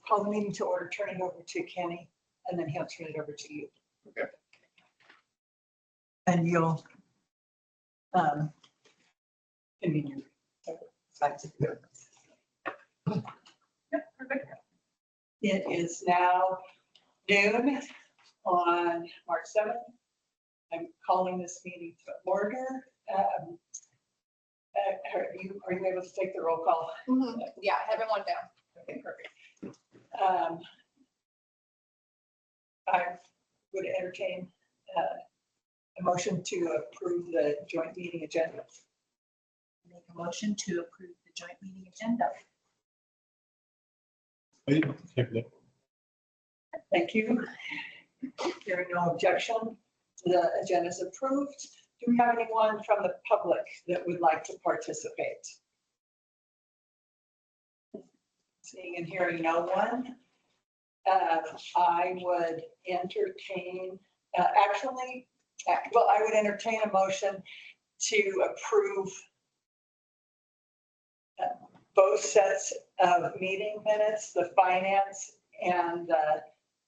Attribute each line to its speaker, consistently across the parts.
Speaker 1: call the meeting to order, turn it over to Kenny, and then he'll turn it over to you.
Speaker 2: Okay.
Speaker 1: And you'll convene your sides of the. Yep, perfect. It is now noon on March 7th. I'm calling this meeting to order. Are you able to take the roll call?
Speaker 3: Mm-hmm. Yeah, everyone down.
Speaker 1: Okay, perfect. I would entertain a motion to approve the joint meeting agenda.
Speaker 4: Make a motion to approve the joint meeting agenda.
Speaker 1: Thank you. Hearing no objection, the agenda is approved. Do we have anyone from the public that would like to participate? Seeing and hearing no one, I would entertain, I would entertain a motion to approve both sets of meeting minutes, the finance and the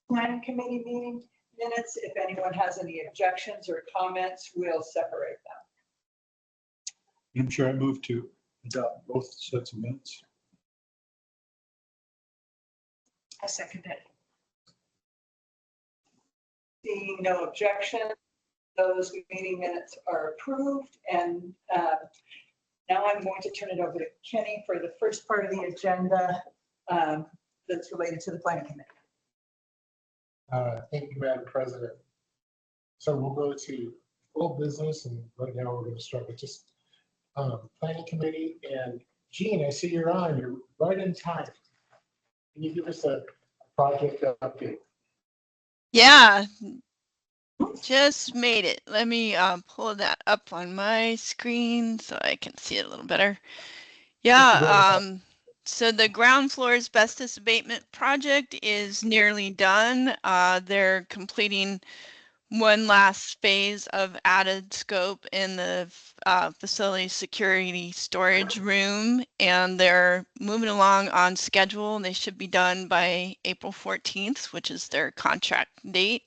Speaker 1: planning committee meeting minutes. If anyone has any objections or comments, we'll separate them.
Speaker 2: I'm sure I move to adopt both sets of minutes.
Speaker 4: I second it.
Speaker 1: Seeing no objection, those meeting minutes are approved. And now I'm going to turn it over to Kenny for the first part of the agenda that's related to the planning committee.
Speaker 5: Thank you, Madam President. So we'll go to full business, and right now we're going to start with just planning committee. And Jean, I see you're on. You're right in time. Can you give us a project update?
Speaker 6: Yeah, just made it. Let me pull that up on my screen so I can see it a little better. Yeah, so the ground floor asbestos abatement project is nearly done. They're completing one last phase of added scope in the facility security storage room, and they're moving along on schedule. They should be done by April 14th, which is their contract date.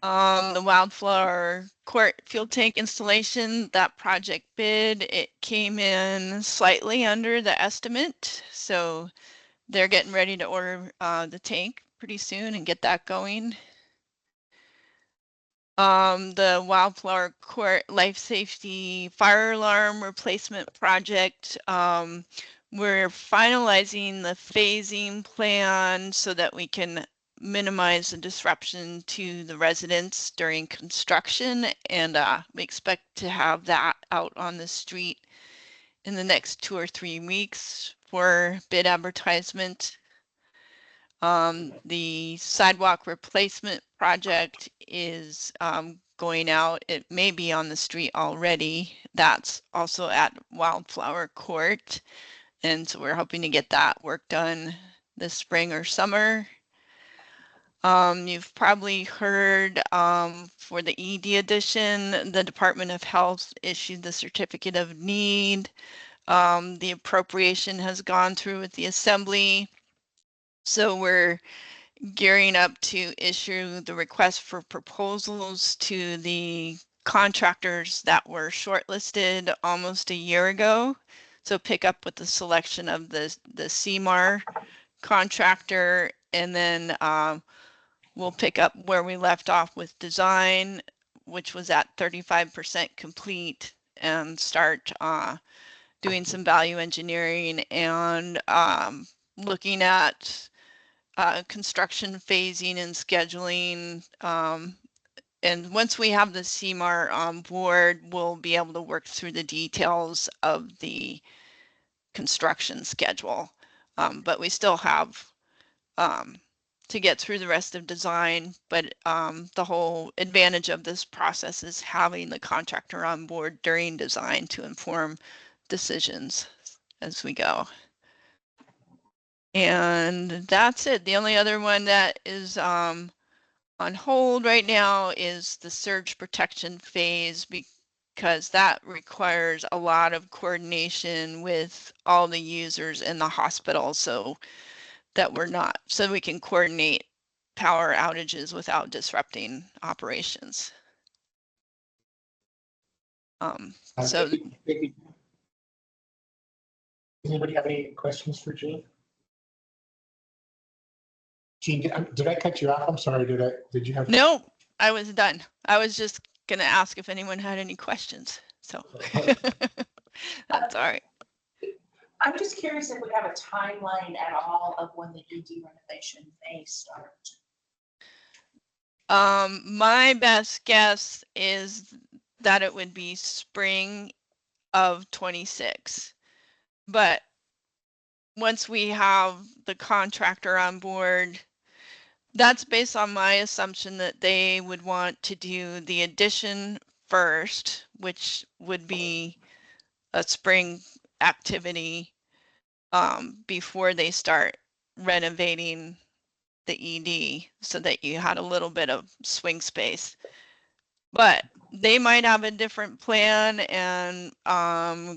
Speaker 6: The wildflower court fuel tank installation, that project bid, it came in slightly under the estimate. So they're getting ready to order the tank pretty soon and get that going. The wildflower court life safety fire alarm replacement project, we're finalizing the phasing plan so that we can minimize the disruption to the residents during construction, and we expect to have that out on the street in the next 2 or 3 weeks for bid advertisement. The sidewalk replacement project is going out. It may be on the street already. That's also at Wildflower Court, and so we're hoping to get that work done this spring or summer. You've probably heard for the ED edition, the Department of Health issued the certificate of need. The appropriation has gone through with the Assembly. So we're gearing up to issue the request for proposals to the contractors that were shortlisted almost a year ago. So pick up with the selection of the CMAR contractor, and then we'll pick up where we left off with design, which was at 35% complete, and start doing some value engineering and looking at construction phasing and scheduling. And once we have the CMAR on board, we'll be able to work through the details of the construction schedule. But we still have to get through the rest of design, but the whole advantage of this process is having the contractor on board during design to inform decisions as we go. And that's it. The only other one that is on hold right now is the surge protection phase, because that requires a lot of coordination with all the users in the hospital. So that we're not, so we can coordinate power outages without disrupting operations. So
Speaker 5: Thank you. Does anybody have any questions for Jean? Jean, did I cut you off? I'm sorry. Did you have?
Speaker 6: no, I was done. I was just gonna ask if anyone had any questions. So that's all right.
Speaker 4: I'm just curious if we have a timeline at all of when the ED renovation may start.
Speaker 6: My best guess is that it would be spring of 26. But once we have the contractor on board, that's based on my assumption that they would want to do the addition first, which would be a spring activity before they start renovating the ED so that you had a little bit of swing space. But they might have a different plan and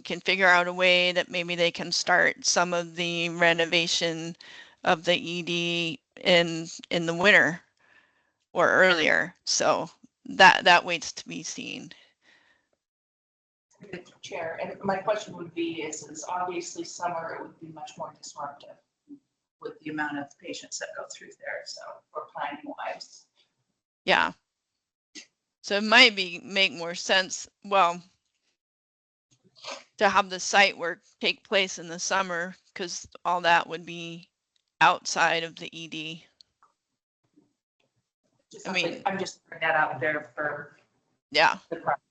Speaker 6: can figure out a way that maybe they can start some of the renovation of the ED in the winter or earlier. So that waits to be seen.
Speaker 4: Chair, and my question would be is obviously summer, it would be much more disruptive with the amount of patients that go through there. So for planning wise.
Speaker 6: Yeah. So it might make more sense, well, to have the site work take place in the summer because all that would be outside of the ED. I mean,
Speaker 4: I'm just putting that out there for
Speaker 6: yeah.
Speaker 4: the project.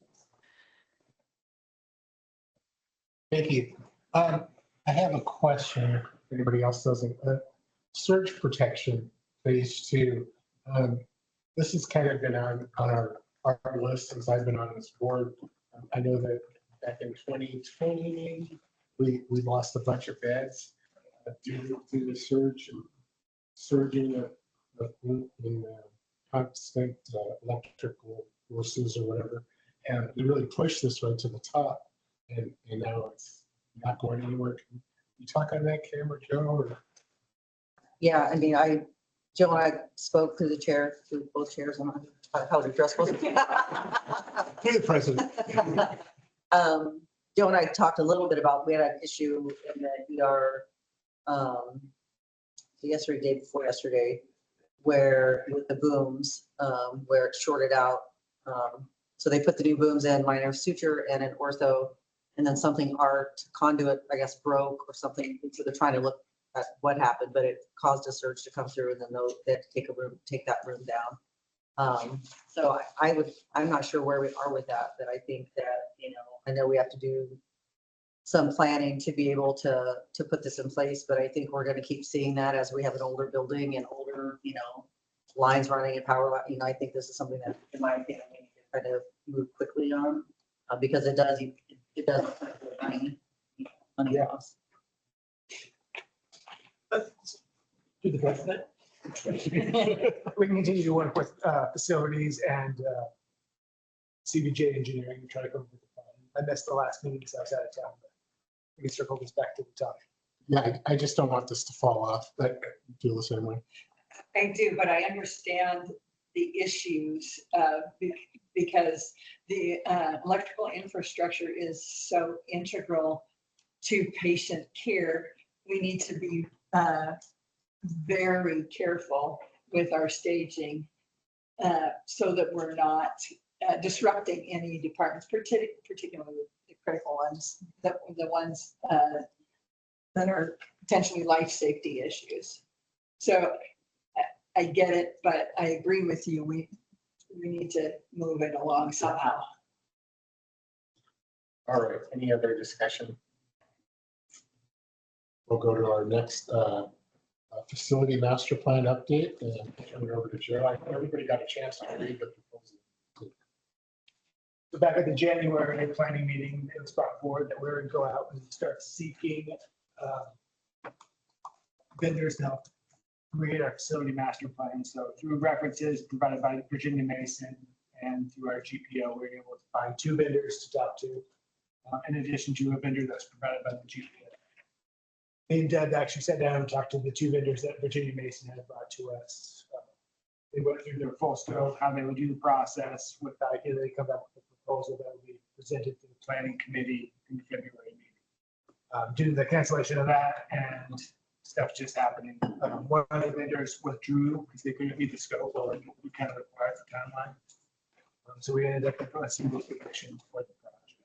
Speaker 5: Thank you. I have a question. If anybody else doesn't. Surge protection phase 2. This has kind of been on our list since I've been on this board. I know that back in 2020, we lost a bunch of beds due to the surging in constant electrical forces or whatever. And we really pushed this right to the top. And now it's not going anywhere. Can you talk on that, Cam or Joe? Or?
Speaker 7: Yeah, I mean, Joe and I spoke through the chair, through both chairs on how to address both.
Speaker 5: Hey, President.
Speaker 7: Joe and I talked a little bit about, we had an issue in the ER yesterday, day before yesterday, where with the booms, where it shorted out. So they put the new booms in, minor suture and an ortho, and then something art conduit, I guess, broke or something. So they're trying to look at what happened, but it caused a surge to come through, and then they had to take that room down. So I'm not sure where we are with that, but I think that, I know we have to do some planning to be able to put this in place, but I think we're going to keep seeing that as we have an older building and older, lines running and power. I think this is something that, in my opinion, we need to kind of move quickly on because it does affect the money costs.
Speaker 8: To the president. We can continue to work with facilities and CBJ engineering to try to come up with a plan. I missed the last meeting because I was out of town. But we can circle this back to the topic.
Speaker 5: Yeah, I just don't want this to fall off, but I feel the same way.
Speaker 1: I do, but I understand the issues because the electrical infrastructure is so integral to patient care. We need to be very careful with our staging so that we're not disrupting any departments, particularly the critical ones, the ones that are potentially life safety issues. So I get it, but I agree with you. We need to move it along somehow.
Speaker 5: All right. Any other discussion? We'll go to our next facility master plan update and turn it over to Joe. I think everybody got a chance to read the proposal.
Speaker 8: So back at the January planning meeting, it was brought forward that we were going to go out and start seeking vendors to help create our facility master plan. So through references provided by Virginia Mason and through our GPO, we were able to find 2 vendors to talk to, in addition to a vendor that's provided by the GPO. Me and Deb actually sat down and talked to the two vendors that Virginia Mason had brought to us. They went through their full scope, how they would do the process, with the idea they come back with a proposal that would be presented to the planning committee in the February meeting. Due to the cancellation of that and stuff just happening, one of the vendors withdrew because they couldn't meet the scope or we kind of required the timeline. So we ended up with a single solution for the project.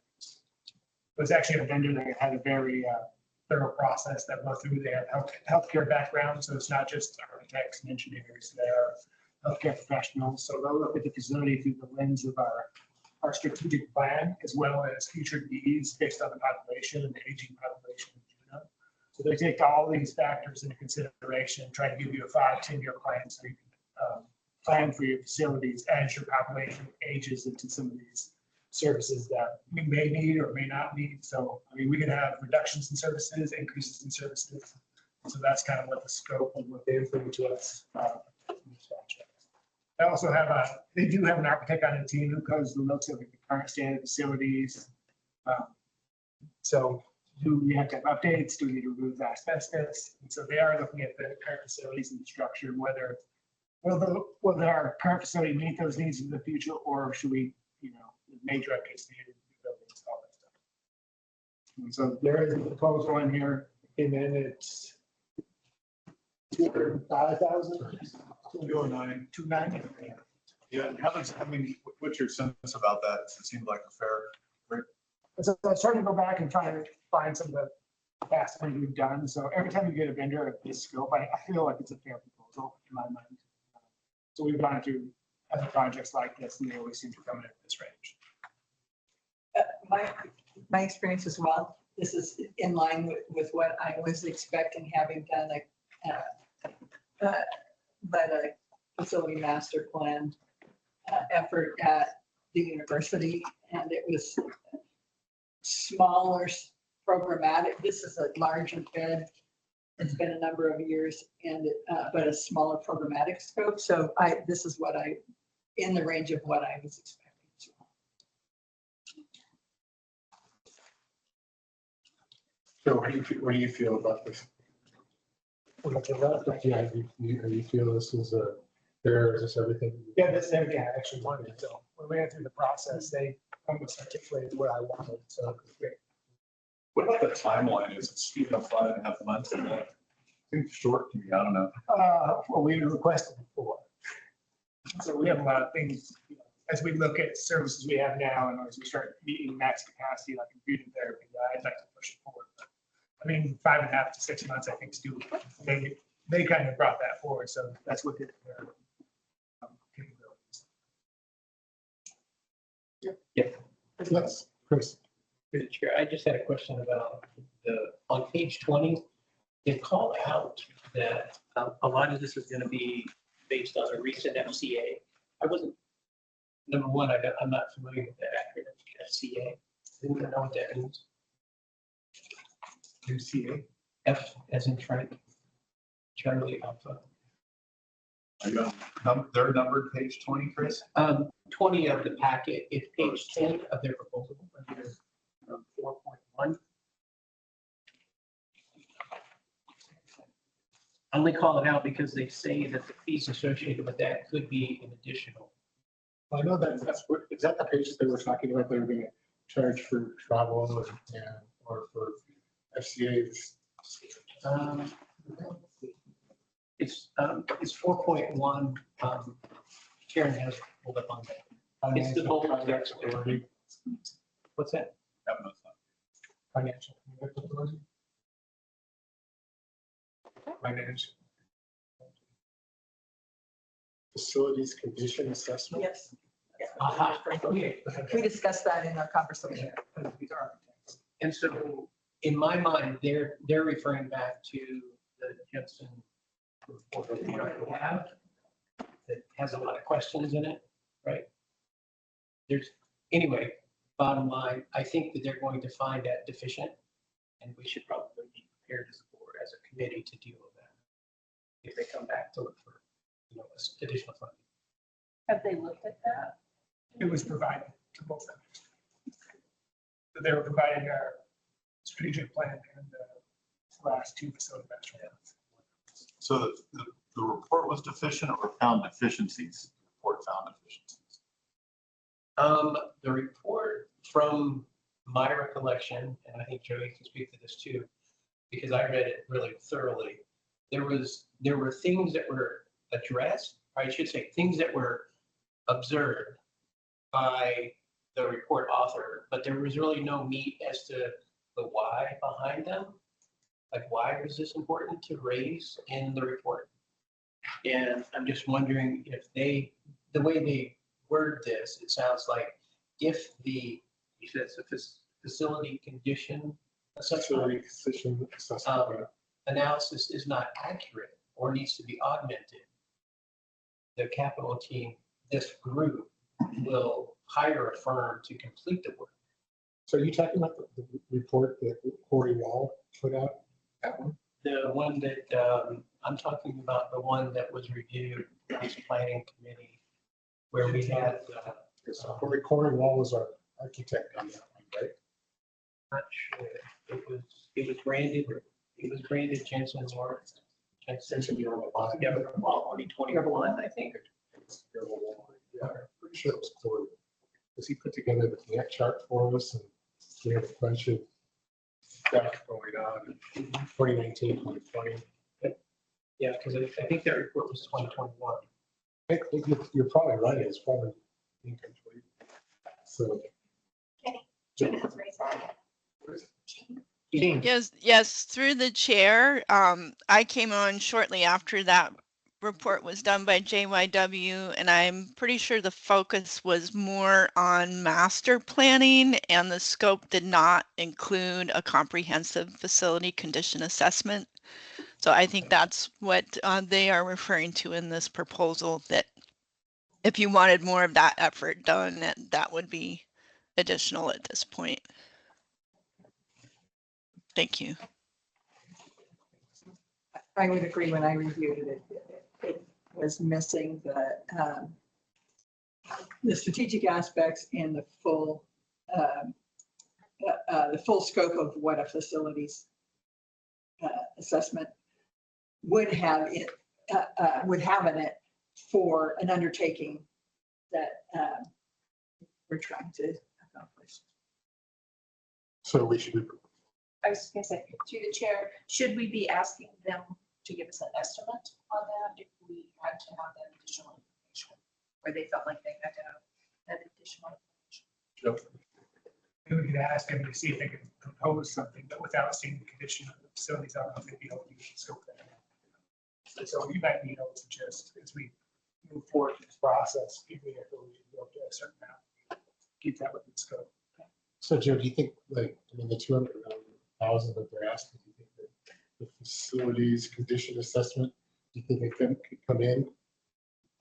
Speaker 8: It was actually a vendor that had a very thorough process that went through. They have healthcare background, so it's not just architects and engineers. They are healthcare professionals. So they'll look at the facility through the lens of our strategic plan, as well as future needs based on the population and the aging population of Juneau. So they take all these factors into consideration, try to give you a 5-10-year plan so you can plan for your facilities as your population ages into some of these services that we may need or may not need. So, I mean, we can have reductions in services, increases in services. So that's kind of what the scope of what they bring to us. I also have they do have an architect on the team who goes and looks at the current state of facilities. So do we have to have updates? Do we need to remove the asbestos? And so they are looking at the current facilities and the structure, whether will our current facility meet those needs in the future, or should we, major updates needed to buildings, all that stuff. And so there is a proposal in here, and then it's 205,000.
Speaker 2: 209.
Speaker 8: 290.
Speaker 2: Yeah, and how does, I mean, what's your sense about that? Does it seem like a fair rate?
Speaker 8: So I was trying to go back and try to find some of the past things we've done. So every time you get a vendor of this scope, I feel like it's a fair proposal in my mind. So we've gone through other projects like this, and they always seem to come in at this range.
Speaker 1: My experience as well, this is in line with what I was expecting, having done a facility master plan effort at the university, and it was smaller programmatic. This is a larger bid. It's been a number of years, and but a smaller programmatic scope. So this is what in the range of what I was expecting.
Speaker 5: So what do you feel about this? Yeah, you feel this is fair, is this everything?
Speaker 8: Yeah, this is everything I actually wanted. So when we went through the process, they almost articulated what I wanted. So it was great.
Speaker 2: What about the timeline? Is it 5.5 months? Seems short to me. I don't know.
Speaker 8: Well, we requested before. So we have a lot of things, as we look at services we have now, and as we start meeting max capacity, like infusion therapy, I'd like to push it forward. But, I mean, 5.5 to 6 months, I think is doable. They kind of brought that forward, so that's what their capabilities.
Speaker 5: Yes, Chris.
Speaker 9: Through the chair, I just had a question about on page 20, they call out that a lot of this is going to be based on a recent FCA. Number one, I'm not familiar with that acronym, FCA. I didn't know what that means.
Speaker 8: FCA.
Speaker 9: F as in Frank, Charlie Alpha.
Speaker 2: Are you on their numbered page 20, Chris?
Speaker 9: 20 of the packet, it's page 10 of their proposal, under 4.1. I only call it out because they say that the fees associated with that could be an additional.
Speaker 5: I know is that the page that they were talking about? They were going to charge for travel or for FCAs.
Speaker 9: It's 4.1. Karen has pulled up on that. It's the whole. What's that?
Speaker 5: Financial. Financial. Facilities condition assessment?
Speaker 1: Yes.
Speaker 9: Aha, okay.
Speaker 1: We discussed that in our conversation.
Speaker 9: And so in my mind, they're referring back to the Jensen report that we already have that has a lot of questions in it, right? Anyway, bottom line, I think that they're going to find that deficient, and we should probably be prepared as a board, as a committee, to deal with that if they come back to look for additional funding.
Speaker 3: Have they looked at that?
Speaker 8: It was provided to both of them. So they were providing our strategic plan and last two facility master plans.
Speaker 2: So the report was deficient or found deficiencies? Report found deficiencies.
Speaker 9: The report, from my recollection, and I think Joey can speak to this too, because I read it really thoroughly. There were things that were addressed, or I should say, things that were observed by the report author, but there was really no meat as to the why behind them. Like, why was this important to raise in the report? And I'm just wondering if the way they word this, it sounds like if you said it's a facility condition
Speaker 5: Facility position assessment.
Speaker 9: analysis is not accurate or needs to be augmented, the capital team, this group, will hire a firm to complete the work.
Speaker 5: So are you talking about the report that Corey Wall put out? That one?
Speaker 9: The one that, I'm talking about the one that was reviewed by the planning committee, where we had,
Speaker 5: Corey Wall was our architect on that one, right?
Speaker 9: not sure, it was branded Jensen Ward.
Speaker 5: Essentially, you're on the line.
Speaker 9: Yeah, but well, 2021, I think.
Speaker 5: Yeah, pretty sure it was Corey. Because he put together the connect chart for us, and we have a bunch of stuff going on in 2019, 2020.
Speaker 9: Yeah, because I think that report was 2021.
Speaker 5: I think you're probably right, it's probably incomplete. So. Gene.
Speaker 6: Yes, through the chair. I came on shortly after that report was done by JYW, and I'm pretty sure the focus was more on master planning, and the scope did not include a comprehensive facility condition assessment. So I think that's what they are referring to in this proposal, that if you wanted more of that effort done, that would be additional at this point. Thank you.
Speaker 1: I would agree. When I reviewed it, it was missing the strategic aspects and the full scope of what a facilities assessment would have in it for an undertaking that we're trying to accomplish.
Speaker 5: So we should be.
Speaker 4: I was just gonna say, to the chair, should we be asking them to give us an estimate on that if we had to have that additional information? Or they felt like they had to have that additional information?
Speaker 8: We could ask them to see if they could propose something, but without seeing the condition of the facilities, I don't know if they'd be able to scope that out. So you might be able to just, as we move forward in this process, if we have to go to a certain amount, keep that within scope.
Speaker 5: So Joe, do you think, like, I mean, the 200,000 that they're asking, do you think that the facilities condition assessment, do you think it could come in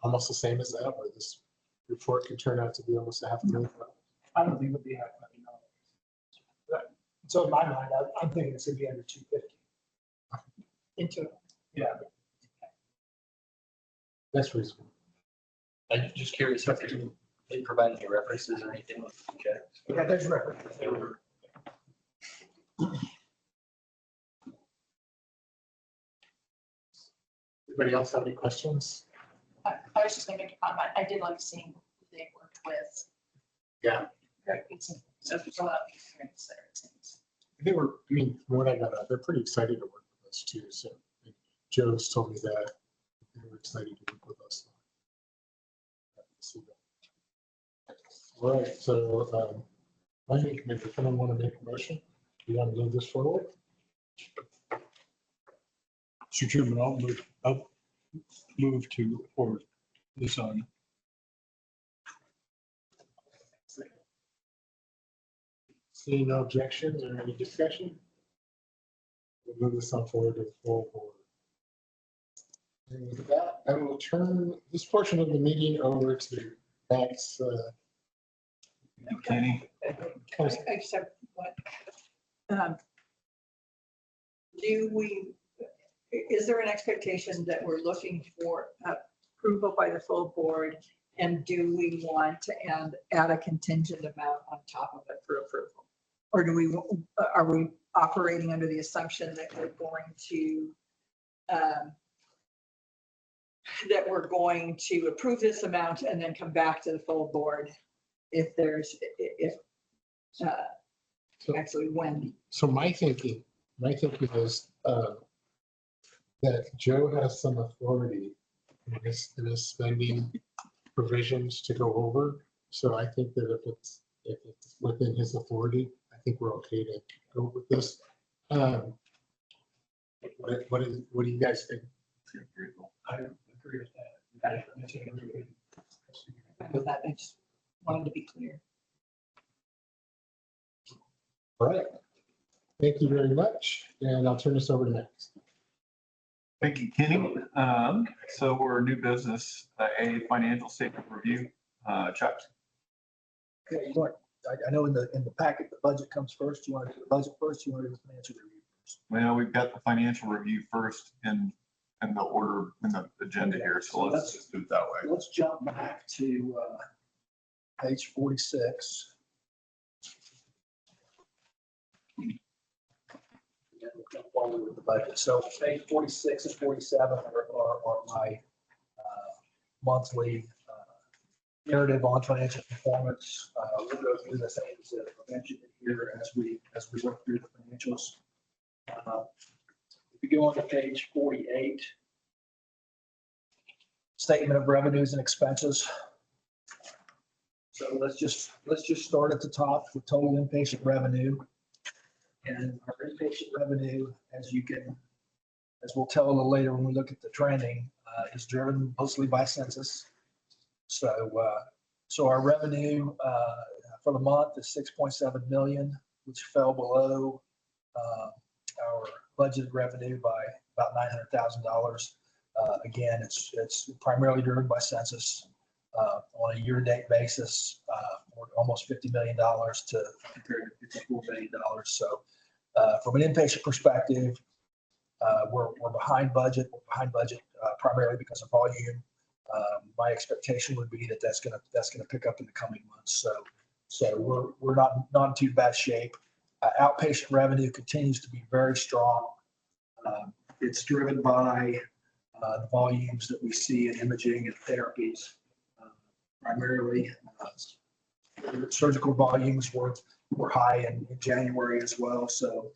Speaker 5: almost the same as that, or this report could turn out to be almost $500,000?
Speaker 8: I don't think it would be $500,000. So in my mind, I'm thinking it's gonna be under 250.
Speaker 1: Into
Speaker 8: Yeah.
Speaker 5: That's reasonable.
Speaker 9: I'm just curious if they provide any references or anything. Okay.
Speaker 8: Yeah, there's record.
Speaker 5: Anybody else have any questions?
Speaker 4: I was just gonna make a comment. I did like seeing who they worked with.
Speaker 5: Yeah.
Speaker 4: So there's a lot of experience there, it seems.
Speaker 5: They were, I mean, from what I got out, they're pretty excited to work with us too. So Joe's told me that they were excited to work with us. All right, so planning committee, if anyone want to make a motion, you want to move this forward?
Speaker 10: Mr. Chairman, I'll move to forward this on.
Speaker 5: Seeing no objections or any discussion, we'll move this on forward to the full board. And with that, I will turn this portion of the meeting over to Max.
Speaker 2: Kenny?
Speaker 1: I just have one. Is there an expectation that we're looking for approval by the full board? And do we want to add a contingent amount on top of it for approval? Or are we operating under the assumption that we're going to approve this amount and then come back to the full board if actually when.
Speaker 5: So my thinking is that Joe has some authority in his spending provisions to go over. So I think that if it's within his authority, I think we're okay to go with this. What do you guys think?
Speaker 9: I agree with that.
Speaker 1: With that, I just wanted to be clear.
Speaker 5: All right. Thank you very much. And I'll turn this over to Max.
Speaker 2: Thank you, Kenny. So we're new business, a financial statement review. Chuck?
Speaker 11: Okay, you want, I know in the packet, the budget comes first. You want to do the budget first? You want to do the financial review first?
Speaker 2: Well, we've got the financial review first in the order in the agenda here, so let's just do it that way.
Speaker 11: Let's jump back to page 46. And we'll jump forward with the budget. So page 46 and 47 are my monthly narrative on financial performance. We'll go through the things that are mentioned here as we work through the financials. If you go on to page 48, statement of revenues and expenses. So let's just start at the top with total inpatient revenue. And our inpatient revenue, as we'll tell a little later when we look at the trending, is driven mostly by census. So our revenue for the month is 6.7 million, which fell below our budgeted revenue by about $900,000. Again, it's primarily driven by census. On a year-to-date basis, almost $50 million to compared to $54 million. So from an inpatient perspective, we're behind budget. We're behind budget primarily because of volume. My expectation would be that that's gonna pick up in the coming months. So we're not in too bad shape. Outpatient revenue continues to be very strong. It's driven by the volumes that we see in imaging and therapies, primarily. Surgical volumes were high in January as well. So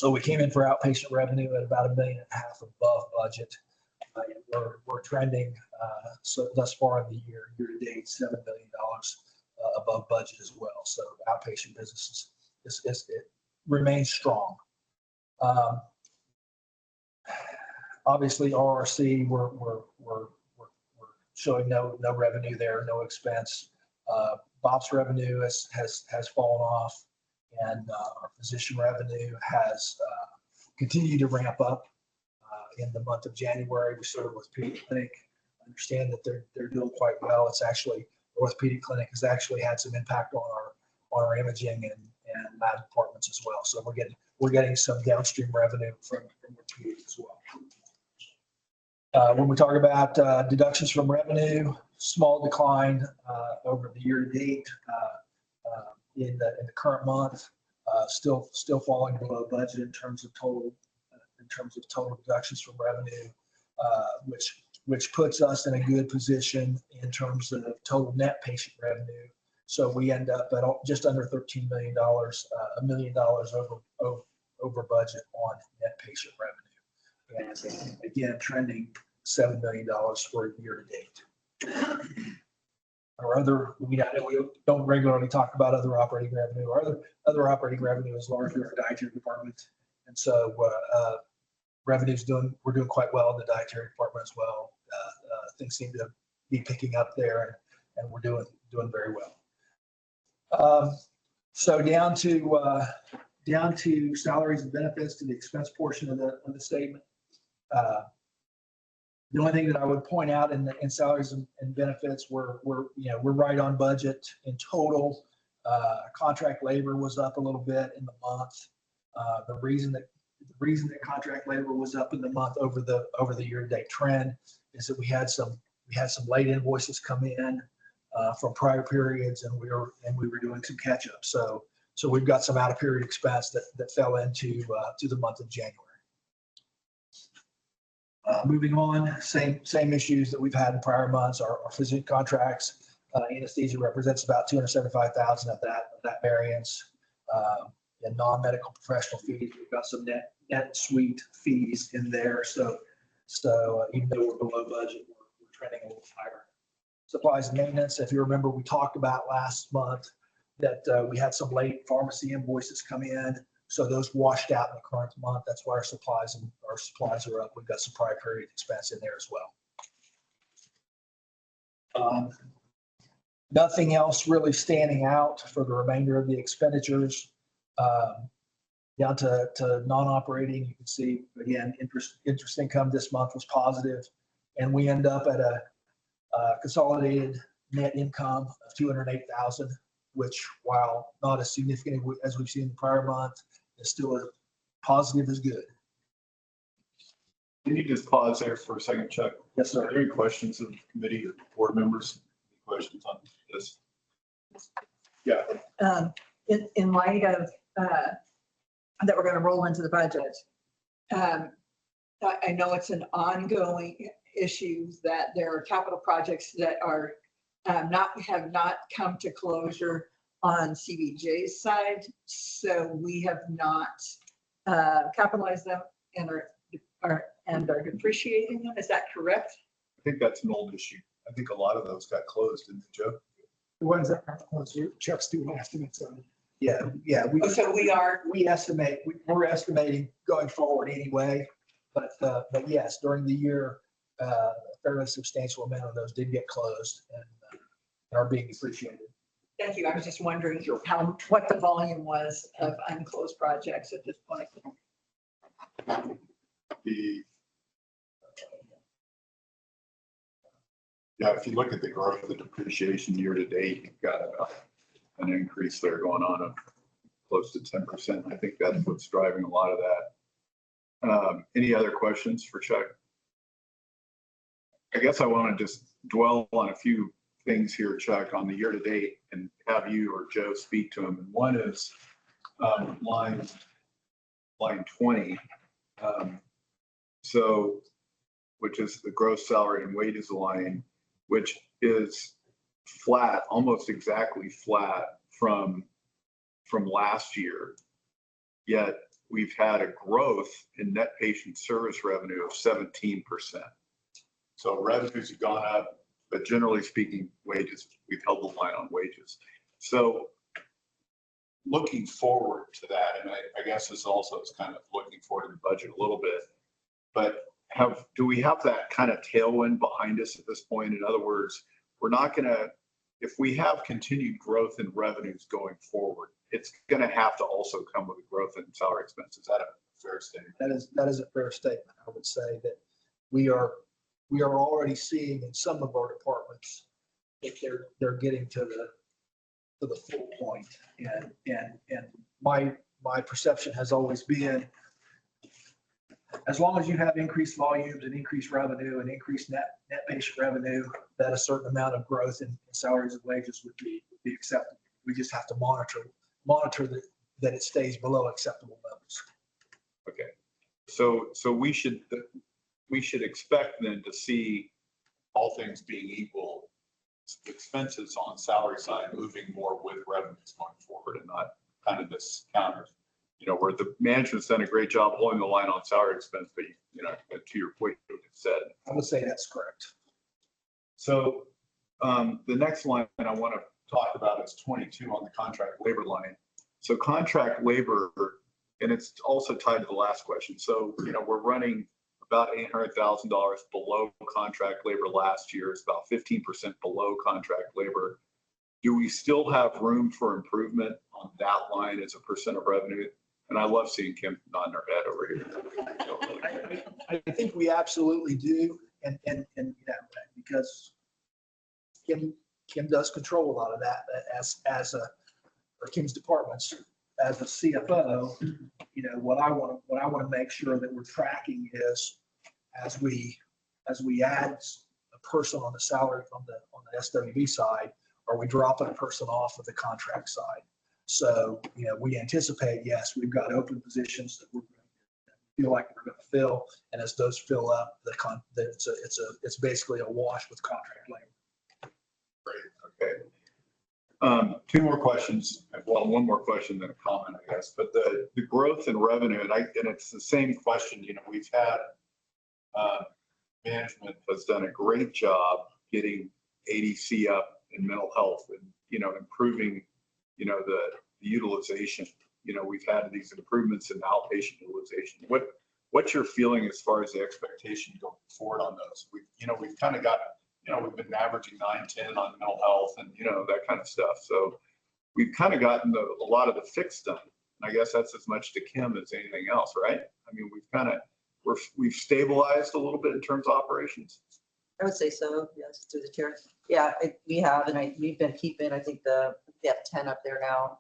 Speaker 11: we came in for outpatient revenue at about $1.5 million above budget. We're trending so thus far in the year to date, $7 million above budget as well. So outpatient business it remains strong. Obviously, RRC, we're showing no revenue there, no expense. BOPS revenue has fallen off, and our physician revenue has continued to ramp up. In the month of January, we started with Orthopedic Clinic. I understand that they're doing quite well. It's actually, Orthopedic Clinic has actually had some impact on our imaging and lab departments as well. So we're getting some downstream revenue from orthopedics as well. When we talk about deductions from revenue, small decline over the year to date in the current month, still falling below budget in terms of total deductions from revenue, which puts us in a good position in terms of total net patient revenue. So we end up at just under $13 million, $1 million over budget on net patient revenue. And again, trending $7 million for a year to date. Our other, we don't regularly talk about other operating revenue. Our other operating revenue is largely our dietary department. And so we're doing quite well in the dietary department as well. Things seem to be picking up there, and we're doing very well. So down to salaries and benefits, to the expense portion of the statement. The only thing that I would point out in salaries and benefits, we're right on budget in total. Contract labor was up a little bit in the month. The reason that contract labor was up in the month over the year-to-date trend is that we had some late invoices come in from prior periods, and we were doing some catch up. So So we've got some out of period expense that fell into to the month of January. Moving on, same issues that we've had in prior months. Our physician contracts, anesthesia represents about 275,000 of that variance. And non-medical professional fees, we've got some net suite fees in there. So even though we're below budget, we're trending a little higher. Supplies and maintenance, if you remember, we talked about last month that we had some late pharmacy invoices come in. So those washed out in the current month. That's why our supplies are up. We've got some prior period expense in there as well. Nothing else really standing out for the remainder of the expenditures. Down to non-operating, you can see, again, interest income this month was positive, and we end up at a consolidated net income of 208,000, which, while not as significant as we've seen in the prior month, is still a positive is good.
Speaker 2: Can you just pause there for a second, Chuck?
Speaker 11: Yes, sir.
Speaker 2: Are there any questions of the committee or board members? Any questions on this? Yeah.
Speaker 1: In light of that we're going to roll into the budget, I know it's an ongoing issue that there are capital projects that are have not come to closure on CBJ's side, so we have not capitalized them and are depreciating them. Is that correct?
Speaker 2: I think that's an old issue. I think a lot of those got closed, didn't they, Joe?
Speaker 8: The ones that are close, Chuck's doing estimates on.
Speaker 11: Yeah.
Speaker 1: So
Speaker 11: we're estimating going forward anyway, but yes, during the year, a fairly substantial amount of those did get closed and are being depreciated.
Speaker 1: Thank you. I was just wondering what the volume was of unclosed projects at this point.
Speaker 2: If you look at the growth of the depreciation year to date, you've got an increase there going on of close to 10%. I think that's what's driving a lot of that. Any other questions for Chuck? I guess I want to just dwell on a few things here, Chuck, on the year to date and have you or Joe speak to them. And one is line 20. So, which is the gross salary and wages line, which is flat, almost exactly flat from last year. Yet we've had a growth in net patient service revenue of 17%. So revenues have gone up, but generally speaking, wages, we've held the line on wages. So looking forward to that, and I guess this also is kind of looking forward to the budget a little bit, but do we have that kind of tailwind behind us at this point? In other words, we're not going to, if we have continued growth in revenues going forward, it's going to have to also come with a growth in salary expenses. Is that a fair statement?
Speaker 11: That is a fair statement. I would say that we are already seeing in some of our departments that they're getting to the full point. And my perception has always been, as long as you have increased volumes and increased revenue and increased net patient revenue, that a certain amount of growth in salaries and wages would be acceptable. We just have to monitor that it stays below acceptable levels.
Speaker 2: Okay. So we should expect then to see, all things being equal, expenses on salary side moving more with revenues going forward and not kind of this counter. Where the management's done a great job holding the line on salary expense, but to your point, you said.
Speaker 11: I would say that's correct.
Speaker 2: So the next line I want to talk about is 22 on the contract labor line. So contract labor, and it's also tied to the last question. So, we're running about $800,000 below contract labor last year. It's about 15% below contract labor. Do we still have room for improvement on that line as a percent of revenue? And I love seeing Kim nodding her head over here.
Speaker 11: I think we absolutely do. And because Kim does control a lot of that or Kim's departments as a CFO. What I want to make sure that we're tracking is as we add a person on the salary on the SWB side, are we dropping a person off of the contract side? So, we anticipate, yes, we've got open positions that we're going to feel like we're going to fill. And as those fill up, it's basically a wash with contract labor.
Speaker 2: Okay. Two more questions. Well, one more question than a comment, I guess. But the growth in revenue, and it's the same question. We've had management has done a great job getting ADC up in mental health and improving the utilization. We've had these improvements in outpatient utilization. What's your feeling as far as the expectation going forward on those? We've kind of got we've been averaging 9-10 on mental health and that kind of stuff. So we've kind of gotten a lot of the fix done. And I guess that's as much to Kim as anything else, right? I mean, we've stabilized a little bit in terms of operations.
Speaker 7: I would say so, yes, through the chair. Yeah, we have, and we've been keeping, I think they have 10 up there now.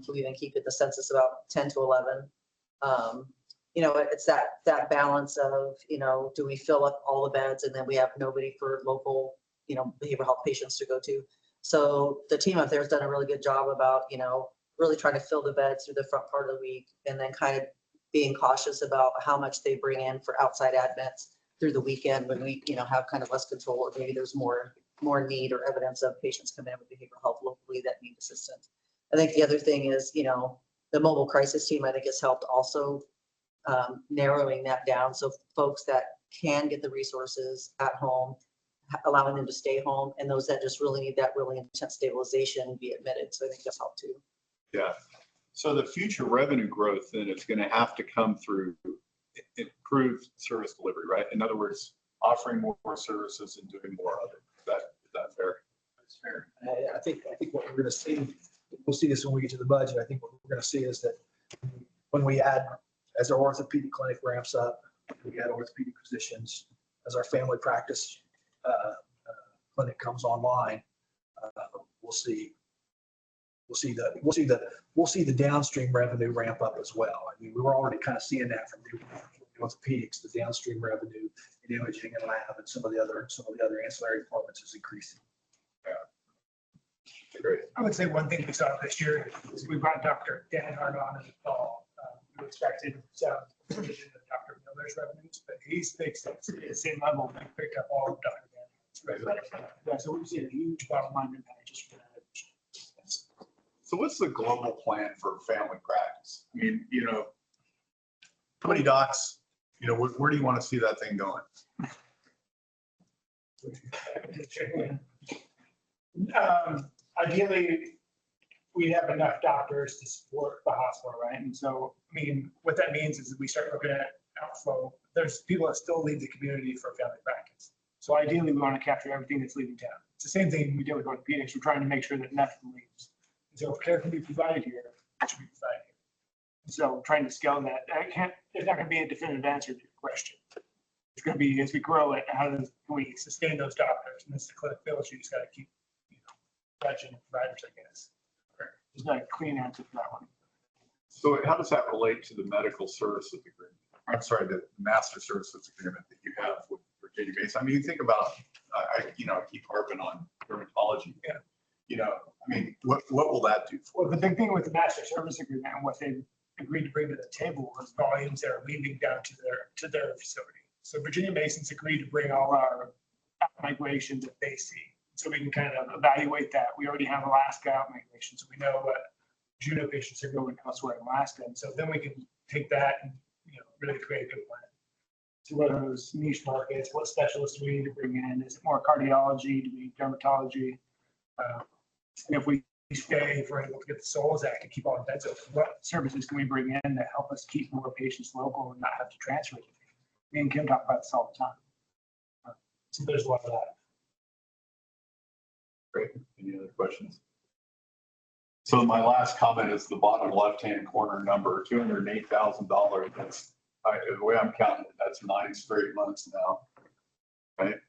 Speaker 7: So we've been keeping the census about 10 to 11. It's that balance of, do we fill up all the beds and then we have nobody for local, behavioral health patients to go to. So the team up there has done a really good job about, really trying to fill the beds through the front part of the week and then kind of being cautious about how much they bring in for outside admits through the weekend when we, have kind of less control, or maybe there's more need or evidence of patients coming in with behavioral health locally that need assistance. I think the other thing is, the mobile crisis team, I think, has helped also narrowing that down. So folks that can get the resources at home, allowing them to stay home, and those that just really need that really intense stabilization be admitted. So I think that's helped too.
Speaker 2: Yeah. So the future revenue growth then is going to have to come through improved service delivery, right? In other words, offering more services and doing more of it. Is that fair?
Speaker 11: That's fair. I think what we're going to see, we'll see this when we get to the budget. I think what we're going to see is that when we add, as our orthopedic clinic ramps up, we add orthopedic physicians, as our family practice clinic comes online, we'll see the downstream revenue ramp up as well. I mean, we were already kind of seeing that from the orthopedics, the downstream revenue in imaging and lab and some of the other ancillary departments is increasing.
Speaker 2: Yeah. Great.
Speaker 8: I would say one thing we saw this year is we brought Dr. Dan Hart on in the fall. We expected some division of Dr. Miller's revenues, but he's fixed at the same level. We picked up all of Dr. Dan Hart's revenue. Yeah, so we've seen a huge bottom line impact just for that.
Speaker 2: So what's the global plan for family practice? I mean, how many docs, where do you want to see that thing going?
Speaker 8: Ideally, we have enough doctors to support the hospital, right? And so, I mean, what that means is we start looking at outflow. There's people that still leave the community for family practice. So ideally, we want to capture everything that's leaving town. It's the same thing we did with orthopedics. We're trying to make sure that nothing leaves. So if care can be provided here, it should be provided here. And so trying to scale that, there's not going to be a definitive answer to your question. It's going to be, as we grow it, can we sustain those doctors? And that's the clinic village. You just got to keep, budgeting providers, I guess. There's not a clean answer for that one.
Speaker 2: So how does that relate to the medical services agreement? I'm sorry, the master services agreement that you have with Virginia Mason? I mean, you think about, I keep harping on dermatology. Yeah. I mean, what will that do for?
Speaker 8: Well, the big thing with the master service agreement and what they agreed to bring to the table was volumes that are leaving down to their facility. So Virginia Mason's agreed to bring all our migration that they see. So we can kind of evaluate that. We already have Alaska out migration, so we know what Juno patients are going elsewhere in Alaska. And so then we can take that and really create a good plan. So what are those niche markets? What specialists do we need to bring in? Is it more cardiology? Do we need dermatology? And if we stay, if we're able to get the Souls Act to keep all the beds open, what services can we bring in that help us keep more patients local and not have to transfer? Me and Kim talk about this all the time. So there's a lot of that.
Speaker 2: Great. Any other questions? So my last comment is the bottom left-hand corner number, $208,000. That's the way I'm counting it. That's 9 straight months now. Right?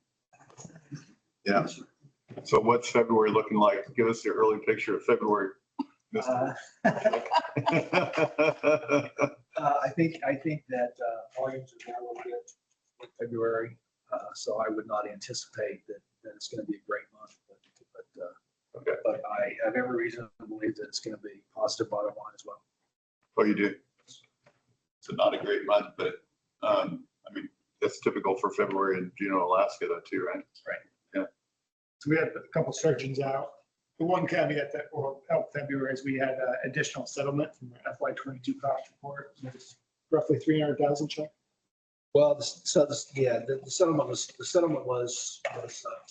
Speaker 2: Yeah. So what's February looking like? Give us the early picture of February.
Speaker 11: I think that volumes are down a little bit in February, so I would not anticipate that it's going to be a great month. But
Speaker 2: Okay.
Speaker 11: But I have every reason to believe that it's going to be positive bottom line as well.
Speaker 2: Oh, you do? So not a great month, but, I mean, that's typical for February in Juneau, Alaska though too, right?
Speaker 8: So we had a couple surgeons out. The one caveat that will help February is we had additional settlement from the FY22 cost report. It's roughly 300,000 check.
Speaker 11: Well, the settlement was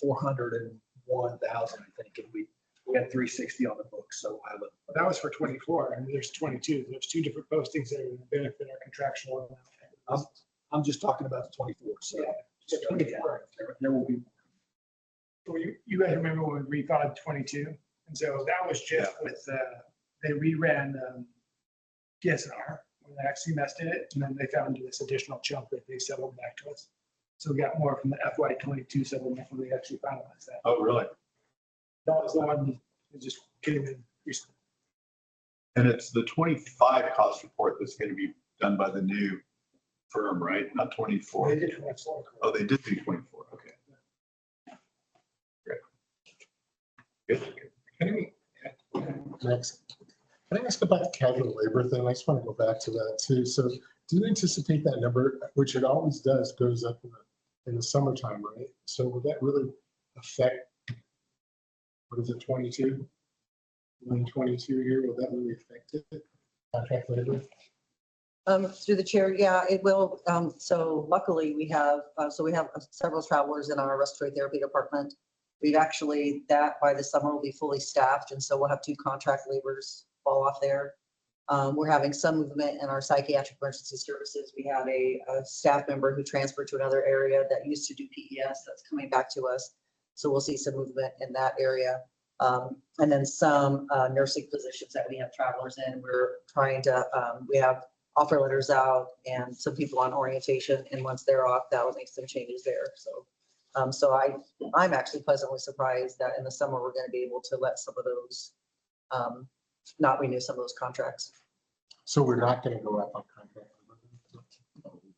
Speaker 11: 401,000, I think, and we had 360 on the books, so I would.
Speaker 8: That was for 24, and there's 22. There's two different postings that would benefit our contractual amount.
Speaker 11: I'm just talking about the 24, so.
Speaker 8: Yeah, so 24.
Speaker 11: There will be.
Speaker 8: Well, you guys remember when we refiled 22? And so that was just with, they reran DSNR when the CMS did it, and then they found this additional chunk that they settled back to us. So we got more from the FY22 settlement when they actually finalized that.
Speaker 2: Oh, really?
Speaker 8: That was the one that just came in recently.
Speaker 2: And it's the 25 cost report that's going to be done by the new firm, right? Not 24.
Speaker 8: They did 24.
Speaker 2: Oh, they did do 24. Okay. Great. Good.
Speaker 5: Next, can I ask about the casual labor thing? I just want to go back to that too. So do you anticipate that number, which it always does, goes up in the summertime, right? So will that really affect, what is it, 22? 122 here, will that really affect it? Contract labor?
Speaker 7: Through the chair, yeah, it will. So luckily we have several travelers in our respiratory therapy department. We've actually, that by the summer will be fully staffed. And so we'll have 2 contract laborers fall off there. We're having some movement in our psychiatric emergency services. We have a staff member who transferred to another area that used to do PES that's coming back to us. So we'll see some movement in that area. And then some nursing positions that we have travelers in. We're trying to, we have offer letters out and some people on orientation. And once they're off, that will make some changes there. So I'm actually pleasantly surprised that in the summer, we're going to be able to let some of those, not renew some of those contracts.
Speaker 5: So we're not going to go up on contract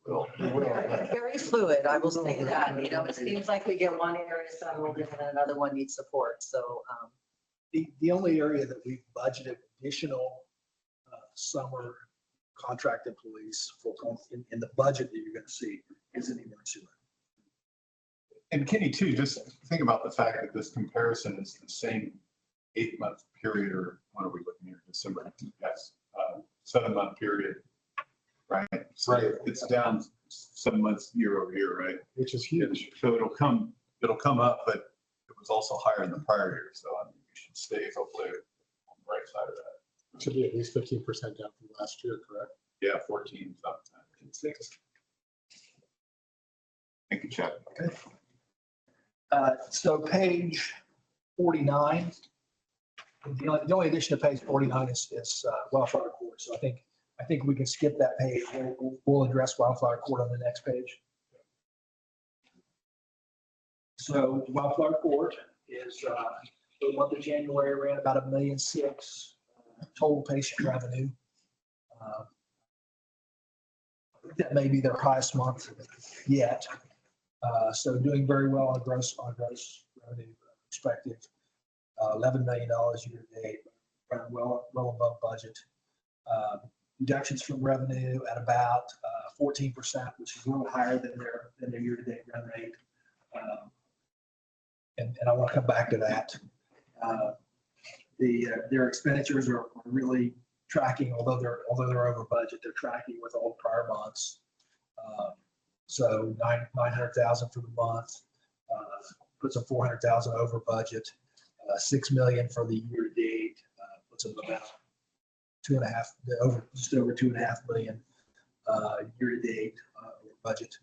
Speaker 5: labor?
Speaker 7: Very fluid, I will say that. You know, it seems like we get one area settled and then another one needs support. So
Speaker 11: The only area that we've budgeted additional summer contract employees for in the budget that you're going to see is in the emergency room.
Speaker 2: And Kenny too, just think about the fact that this comparison is the same 8-month period, or what are we looking here, December? Yes, 7-month period, right? So
Speaker 5: Right.
Speaker 2: it's down 7 months year over year, right?
Speaker 5: Which is huge.
Speaker 2: So it'll come up, but it was also higher in the prior year. So I mean, we should stay hopefully on the right side of that.
Speaker 5: It should be at least 15% down from last year, correct?
Speaker 2: Yeah, 14 something.
Speaker 5: 6.
Speaker 2: Thank you, Chad.
Speaker 11: Okay. So page 49, the only addition to page 49 is wildflower court. So I think we can skip that page. We'll address wildflower court on the next page. So wildflower court is for the month of January ran about $1.6 million total patient revenue. That may be their highest month yet. So doing very well on gross revenue perspective. $11 million year to date, running well above budget. Deductions from revenue at about 14%, which is a little higher than their year to date run rate. And I want to come back to that. Their expenditures are really tracking, although they're over budget, they're tracking with all the prior months. So 900,000 for the month, puts them 400,000 over budget. 6 million for the year to date, puts them about just over 2.5 million year to date budget.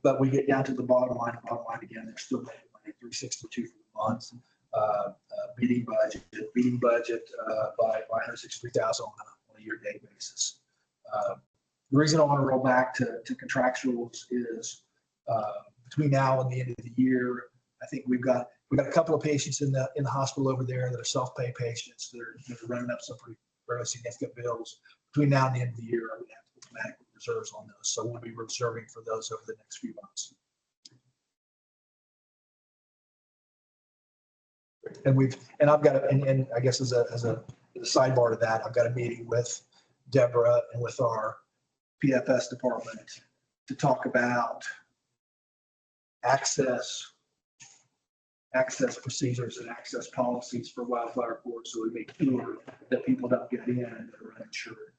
Speaker 11: But we get down to the bottom line again, they're still making money, 362 for the month. Beating budget by 163,000 on a year-to-date basis. The reason I want to roll back to contractuals is between now and the end of the year, I think we've got a couple of patients in the hospital over there that are self-pay patients that are running up some pretty fairly significant bills. Between now and the end of the year, I'm going to have to put automatic reserves on those, so we'll be reserving for those over the next few months. And I've got, and I guess as a sidebar to that, I've got a meeting with Deborah and with our PFS department to talk about access procedures and access policies for wildflower court, so we make sure that people don't get in that are uninsured.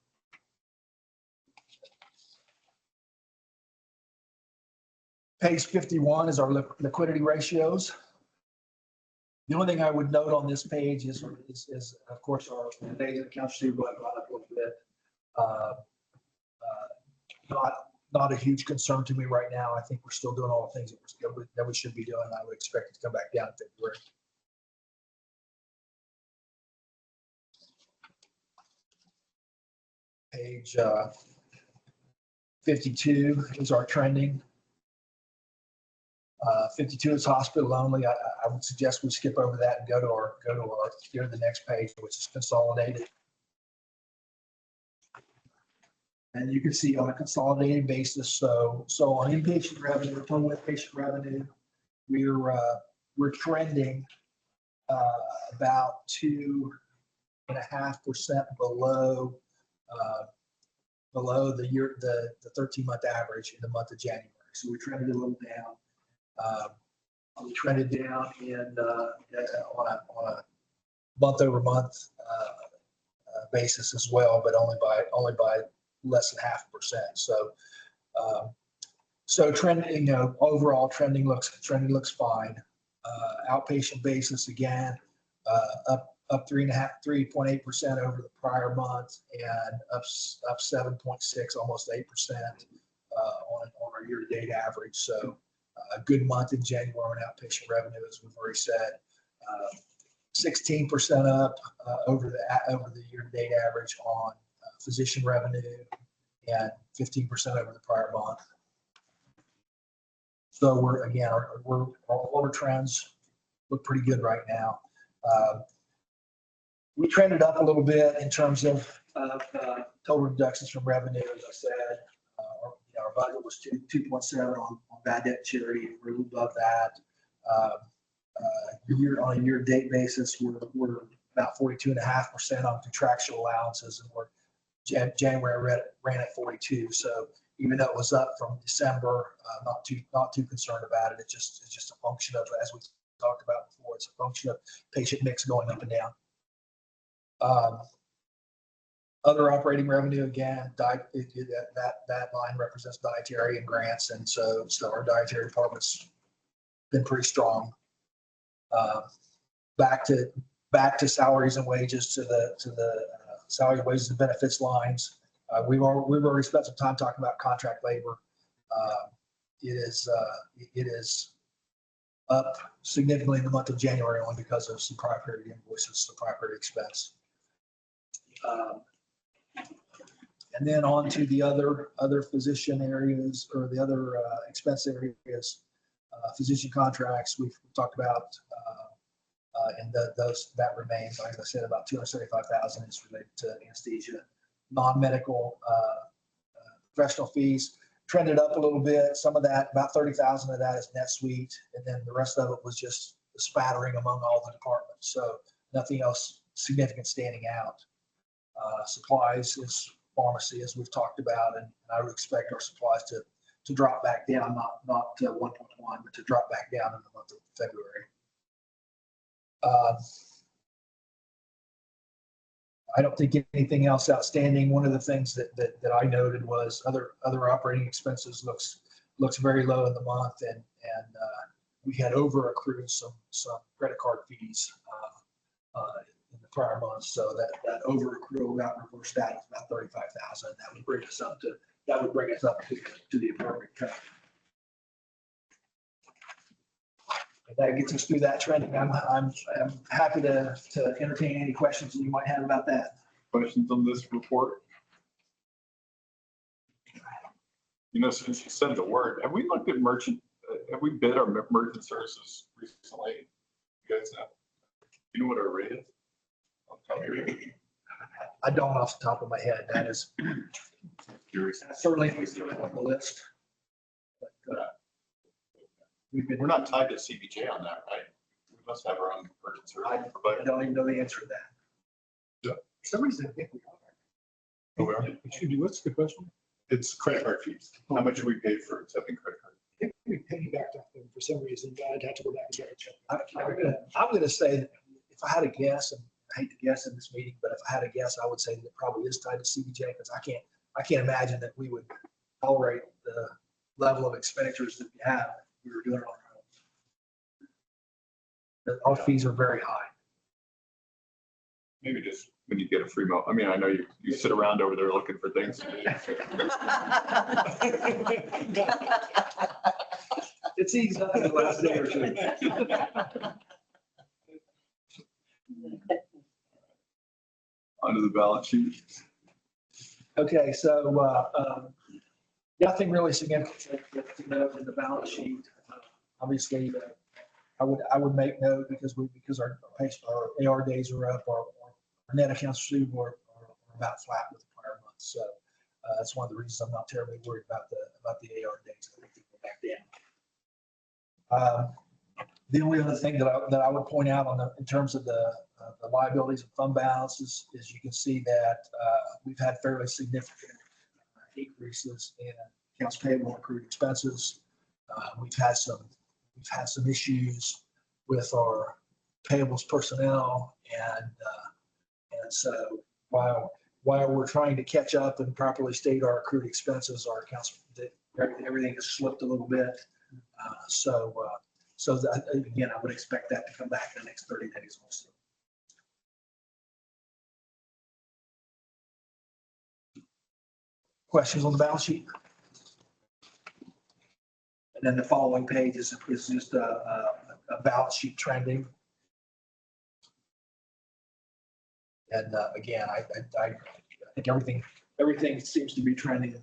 Speaker 11: Page 51 is our liquidity ratios. The only thing I would note on this page is of course, our days of accounts receivable have gone up a little bit. Not a huge concern to me right now. I think we're still doing all the things that we should be doing. I would expect it to come back down in February. Page 52 is our trending. 52 is hospital only. I would suggest we skip over that and go to the next page, which is consolidated. And you can see on a consolidated basis, so on inpatient revenue, total inpatient revenue, we're trending about 2.5% below the 13-month average in the month of January. So we trended a little down. We trended down on a month-over-month basis as well, but only by less than 0.5%. So trending, overall trending looks fine. Outpatient basis again, up 3.8% over the prior month, and up 7.6, almost 8% on our year-to-date average. So a good month in January on outpatient revenue, as we've already said. 16% up over the year-to-date average on physician revenue, and 15% over the prior month. So our order trends look pretty good right now. We trended up a little bit in terms of total reductions from revenue, as I said. Our budget was 2.7 on bad debt charity. We're a little above that. On a year-to-date basis, we're about 42.5% on contractual allowances, and January ran at 42. So even though it was up from December, not too concerned about it. It's just a function of, as we talked about before, it's a function of patient mix going up and down. Other operating revenue, again, that line represents dietary and grants, and so our dietary department's been pretty strong. Back to salaries and wages, to the salary, wages, and benefits lines. We've already spent some time talking about contract labor. It is up significantly in the month of January, only because of some prior period invoices, some prior period expense. And then on to the other physician areas, or the other expense areas. Physician contracts, we've talked about, and that remains, like I said, about $275,000 is related to anesthesia. Non-medical professional fees trended up a little bit. Some of that, about 30,000 of that, is NetSuite, and then the rest of it was just a spattering among all the departments. So nothing else significant standing out. Supplies is pharmacy, as we've talked about, and I would expect our supplies to drop back down, not 1.1, but to drop back down in the month of February. I don't think anything else outstanding. One of the things that I noted was other operating expenses looks very low in the month, and we had over accrued some credit card fees in the prior month, so that over accrual got reversed out. It's about 35,000. That would bring us up to the appropriate count. If that gets us through that trending, I'm happy to entertain any questions that you might have about that.
Speaker 2: Questions on this report? Since you said the word, have we looked at have we bid our merchant services recently? You guys know? You know what our rate is? I'll tell you.
Speaker 11: I don't off the top of my head. That is
Speaker 2: Curious.
Speaker 11: certainly on the list. But,
Speaker 2: We're not tied to CBJ on that, right? must have our own purchase order
Speaker 11: I
Speaker 2: provider.
Speaker 11: don't even know the answer to that.
Speaker 5: For some reason, I think we are.
Speaker 2: Oh, we are?
Speaker 10: Excuse me, what's the question?
Speaker 2: It's credit card fees. How much do we pay for accepting credit cards?
Speaker 5: I think we piggybacked off them for some reason, but I'd have to go back and double check.
Speaker 11: I'm gonna say, that if I had a guess, and I hate to guess in this meeting, but if I had a guess, I would say that it probably is tied to CBJ, because I can't imagine that we would tolerate the level of expenditures that we have if we were doing it on our own. Our fees are very high.
Speaker 2: Maybe just when you get a free mo, I mean, I know you sit around over there looking for things to do.
Speaker 11: It's eased up in the last day or two.
Speaker 2: Onto the balance sheet.
Speaker 11: Okay, so nothing really significant to note in the balance sheet. Obviously, I would make note because our AR days are up, our net accounts receivable are about flat with the prior month. So that's one of the reasons I'm not terribly worried about the AR days. I think they go back down. The only other thing that I would point out in terms of the liabilities and fund balances is you can see that we've had fairly significant increases in accounts payable and accrued expenses. We've had some issues with our payables personnel, and so while we're trying to catch up and properly state our accrued expenses, our accounts, everything has slipped a little bit. So that, again, I would expect that to come back in the next 30 days also. Questions on the balance sheet? And then the following page is just a balance sheet trending. And again, I think everything seems to be trending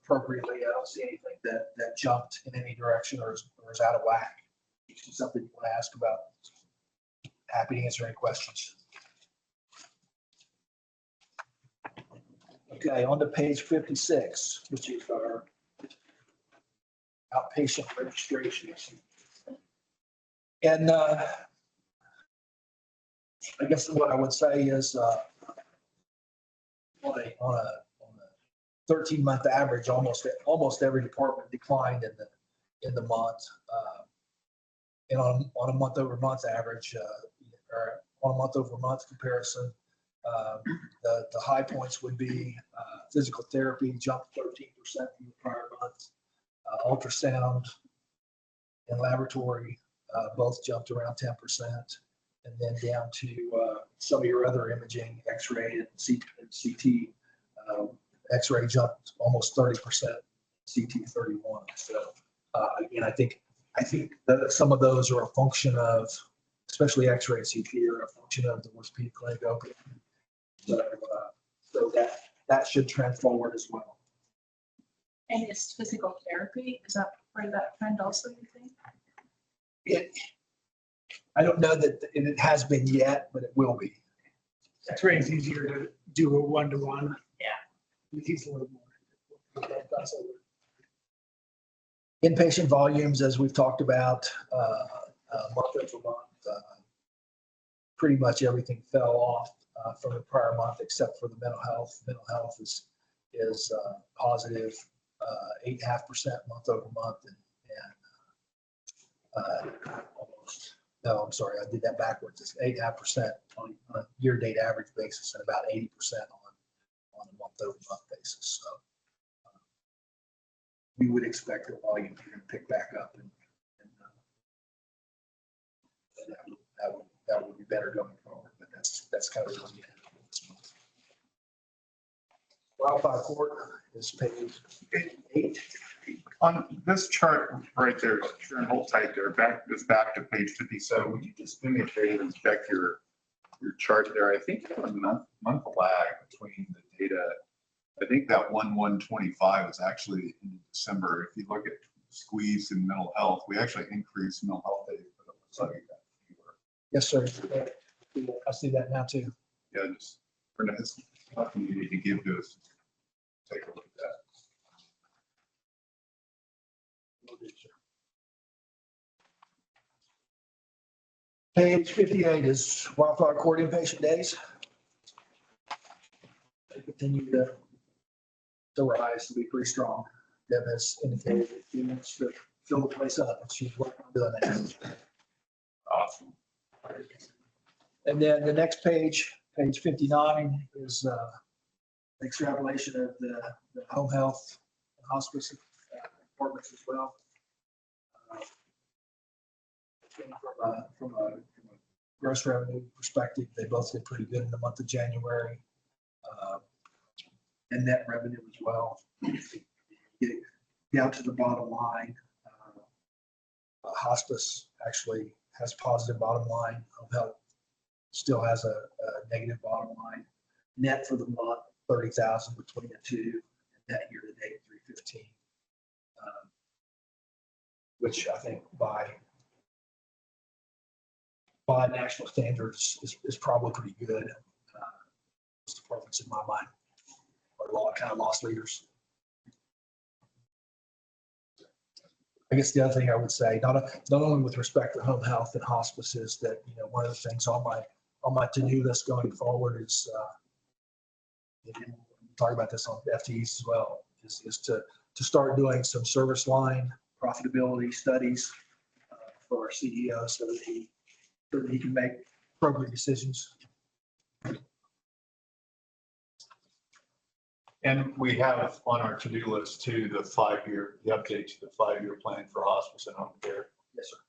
Speaker 11: appropriately. I don't see anything that jumped in any direction or is out of whack. If it's something you want to ask about, happy to answer any questions. Okay, on to page 56, which is our outpatient registrations. And I guess what I would say is on a 13-month average, almost every department declined in the month. And on a month-over-month average, or on a month-over-month comparison, the high points would be physical therapy jumped 13% from the prior month. Ultrasound and laboratory both jumped around 10%. And then down to some of your other imaging, X-ray and CT. X-ray jumped almost 30%, CT 31. So again, I think that some of those are a function of, especially X-ray and CT, are a function of the orthopedic clinic opening. So that should trend forward as well.
Speaker 4: And is physical therapy, is that part of that trend also, you think?
Speaker 11: I don't know that it has been yet, but it will be.
Speaker 8: X-ray is easier to do a one-to-one.
Speaker 4: Yeah.
Speaker 8: He's a little more. That's all.
Speaker 11: Inpatient volumes, as we've talked about, month over month, pretty much everything fell off from the prior month except for the mental health. Mental health is positive 8.5% month over month, and almost. No, I'm sorry, I did that backwards. It's 8.5% on a year-to-date average basis and about 80% on a month-over-month basis. So we would expect the volume to pick back up, and that would be better going forward. But that's kind of what we have this month. Wildfire Court is page 8.
Speaker 2: On this chart right there, Sharon, hold tight there, back to page 57. Would you just do me a favor and check your chart there? I think you have a month lag between the data. I think that 1/1/25 is actually in December. If you look at squeeze in mental health, we actually increased mental health days, but it looks like we got fewer.
Speaker 11: Yes, sir. I see that now too.
Speaker 2: Yeah, just for this, nothing you need to give to us. Take a look at that.
Speaker 11: Page 58 is Wildflower Court inpatient days. They continue to rise, to be pretty strong. Deb has indicated that she wants to fill the place up, and she's working on doing that.
Speaker 2: Awesome.
Speaker 11: And then the next page, page 59, is extrapolation of the home health and hospice departments as well. From a gross revenue perspective, they both did pretty good in the month of January. And net revenue as well. Get down to the bottom line. Hospice actually has positive bottom line. Home health still has a negative bottom line. Net for the month, 30,000 between the two. And net year to date, 315. Which I think by national standards is probably pretty good. Those departments in my mind are kind of lost leaders. I guess the other thing I would say, not only with respect to home health and hospice, is that, you know, one of the things on my to-do list going forward is, and we'll talk about this on FTEs as well, is to start doing some service line profitability studies for our CEO so that he can make appropriate decisions.
Speaker 2: And we have on our to-do list too, the update to the 5-year plan for hospice and home care.
Speaker 11: Yes, sir.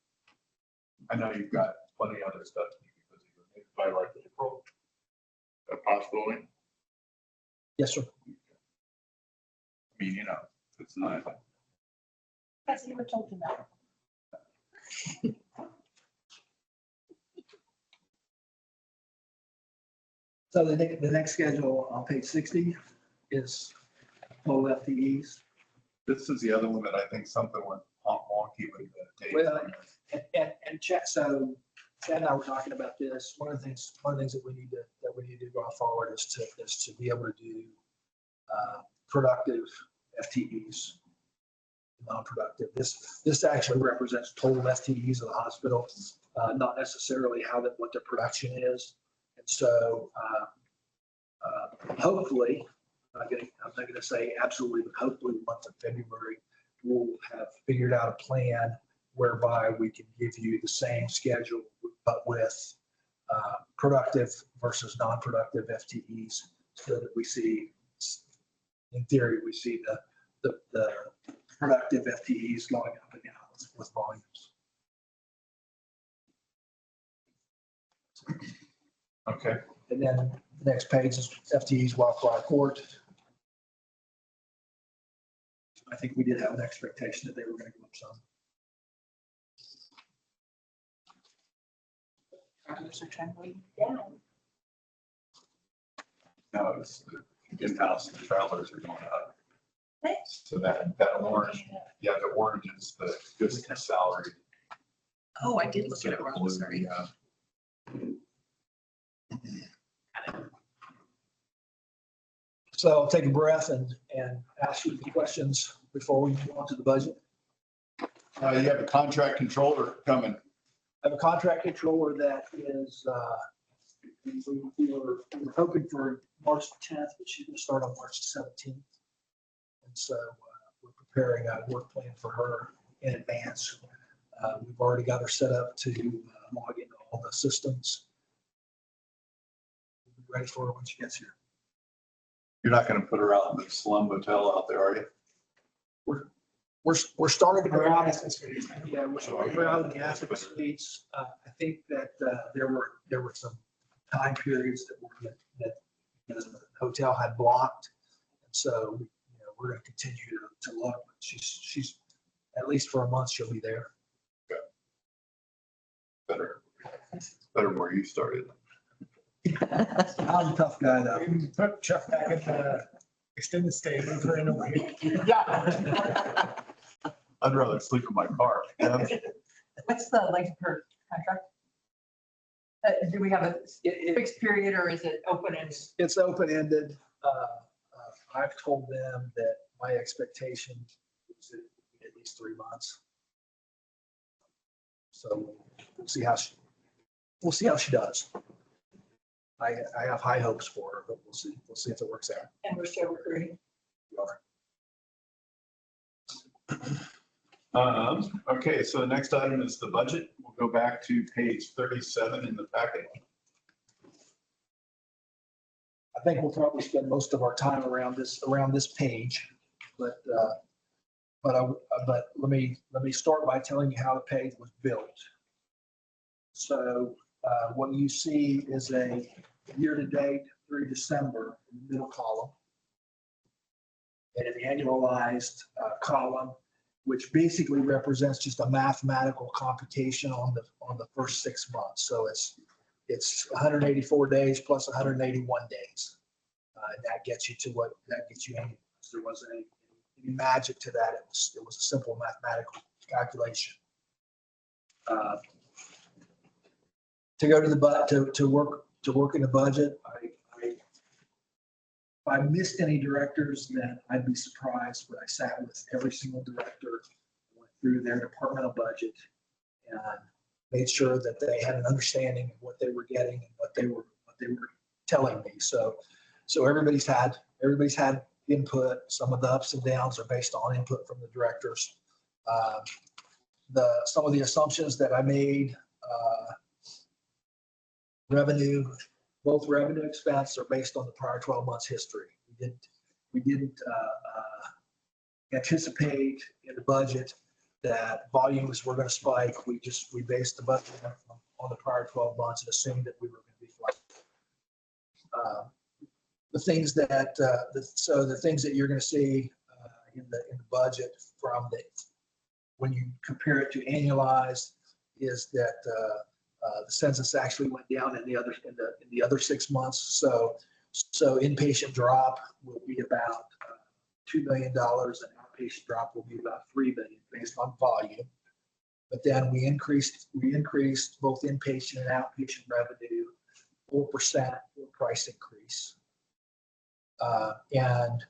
Speaker 2: I know you've got plenty of other stuff to be busy with. Maybe by like April, a possibility.
Speaker 11: Yes, sir.
Speaker 2: I mean, you know, it's not.
Speaker 3: Has he ever told you that?
Speaker 11: So the next schedule on page 60 is total FTEs.
Speaker 2: This is the other one that I think something went wonky with the date.
Speaker 11: Well, and check, so Chad and I were talking about this. One of the things that we need to do going forward is to be able to do productive FTEs, non-productive. This actually represents total FTEs of the hospital, not necessarily what their production is. And so hopefully, I'm not going to say absolutely, but hopefully the month of February, we'll have figured out a plan whereby we can give you the same schedule, but with productive versus non-productive FTEs, so that we see, in theory, we see the productive FTEs going up and down with volumes.
Speaker 2: Okay.
Speaker 11: And then the next page is FTEs Wildflower Court. I think we did have an expectation that they were going to go up some.
Speaker 4: Others are trending down.
Speaker 2: No, it's the in-house travelers are going up.
Speaker 4: Thanks.
Speaker 2: So that orange, yeah, the orange is the business salary.
Speaker 4: Oh, I did look at it wrong, sorry.
Speaker 2: Yeah.
Speaker 11: So I'll take a breath and ask you the questions before we move on to the budget.
Speaker 2: You have a contract controller coming.
Speaker 11: I have a contract controller that is, we were hoping for March 10th, but she's going to start on March 17th. And so we're preparing a work plan for her in advance. We've already got her set up to log into all the systems. We'll be ready for her when she gets here.
Speaker 2: You're not going to put her out in the slum motel out there, are you?
Speaker 11: We're starting to go out.
Speaker 8: Suites.
Speaker 11: Yeah, we're out in the Africa suites. I think that there were some time periods that the hotel had blocked. And so, we're going to continue to look. She's at least for a month, she'll be there.
Speaker 2: Better where you started.
Speaker 11: I'm a tough guy though.
Speaker 8: We can put Chuck back in the extended stay, move her in over here. Yeah.
Speaker 2: I'd rather sleep in my car. Yeah.
Speaker 1: What's the length of her contract? Do we have a fixed period or is it open-ended?
Speaker 11: It's open-ended. I've told them that my expectation is that it will be at least 3 months. So we'll see how we'll see how she does. I have high hopes for her, but we'll see if it works out.
Speaker 1: And we're so recruiting.
Speaker 2: Okay, so the next item is the budget. We'll go back to page 37 in the packet.
Speaker 11: I think we'll probably spend most of our time around this page, but let me start by telling you how the page was built. So what you see is a year-to-date through December in the middle column, and an annualized column, which basically represents just a mathematical computation on the first 6 months. So it's 184 days plus 181 days. And that gets you to what that gets you. There wasn't any magic to that. It was a simple mathematical calculation. To go to the to work in the budget, if I missed any directors, then I'd be surprised. But I sat with every single director, went through their departmental budget, and made sure that they had an understanding of what they were getting and what they were telling me. So everybody's had input. Some of the ups and downs are based on input from the directors. Some of the assumptions that I made, both revenue expense are based on the prior 12 months history. We didn't anticipate in the budget that volumes were going to spike. We based the budget on the prior 12 months and assumed that we were going to be flat. The things that you're going to see in the budget when you compare it to annualized is that the census actually went down in the other 6 months. So inpatient drop will be about $2 million, and outpatient drop will be about $3 million based on volume. But then we increased both inpatient and outpatient revenue 4% price increase. And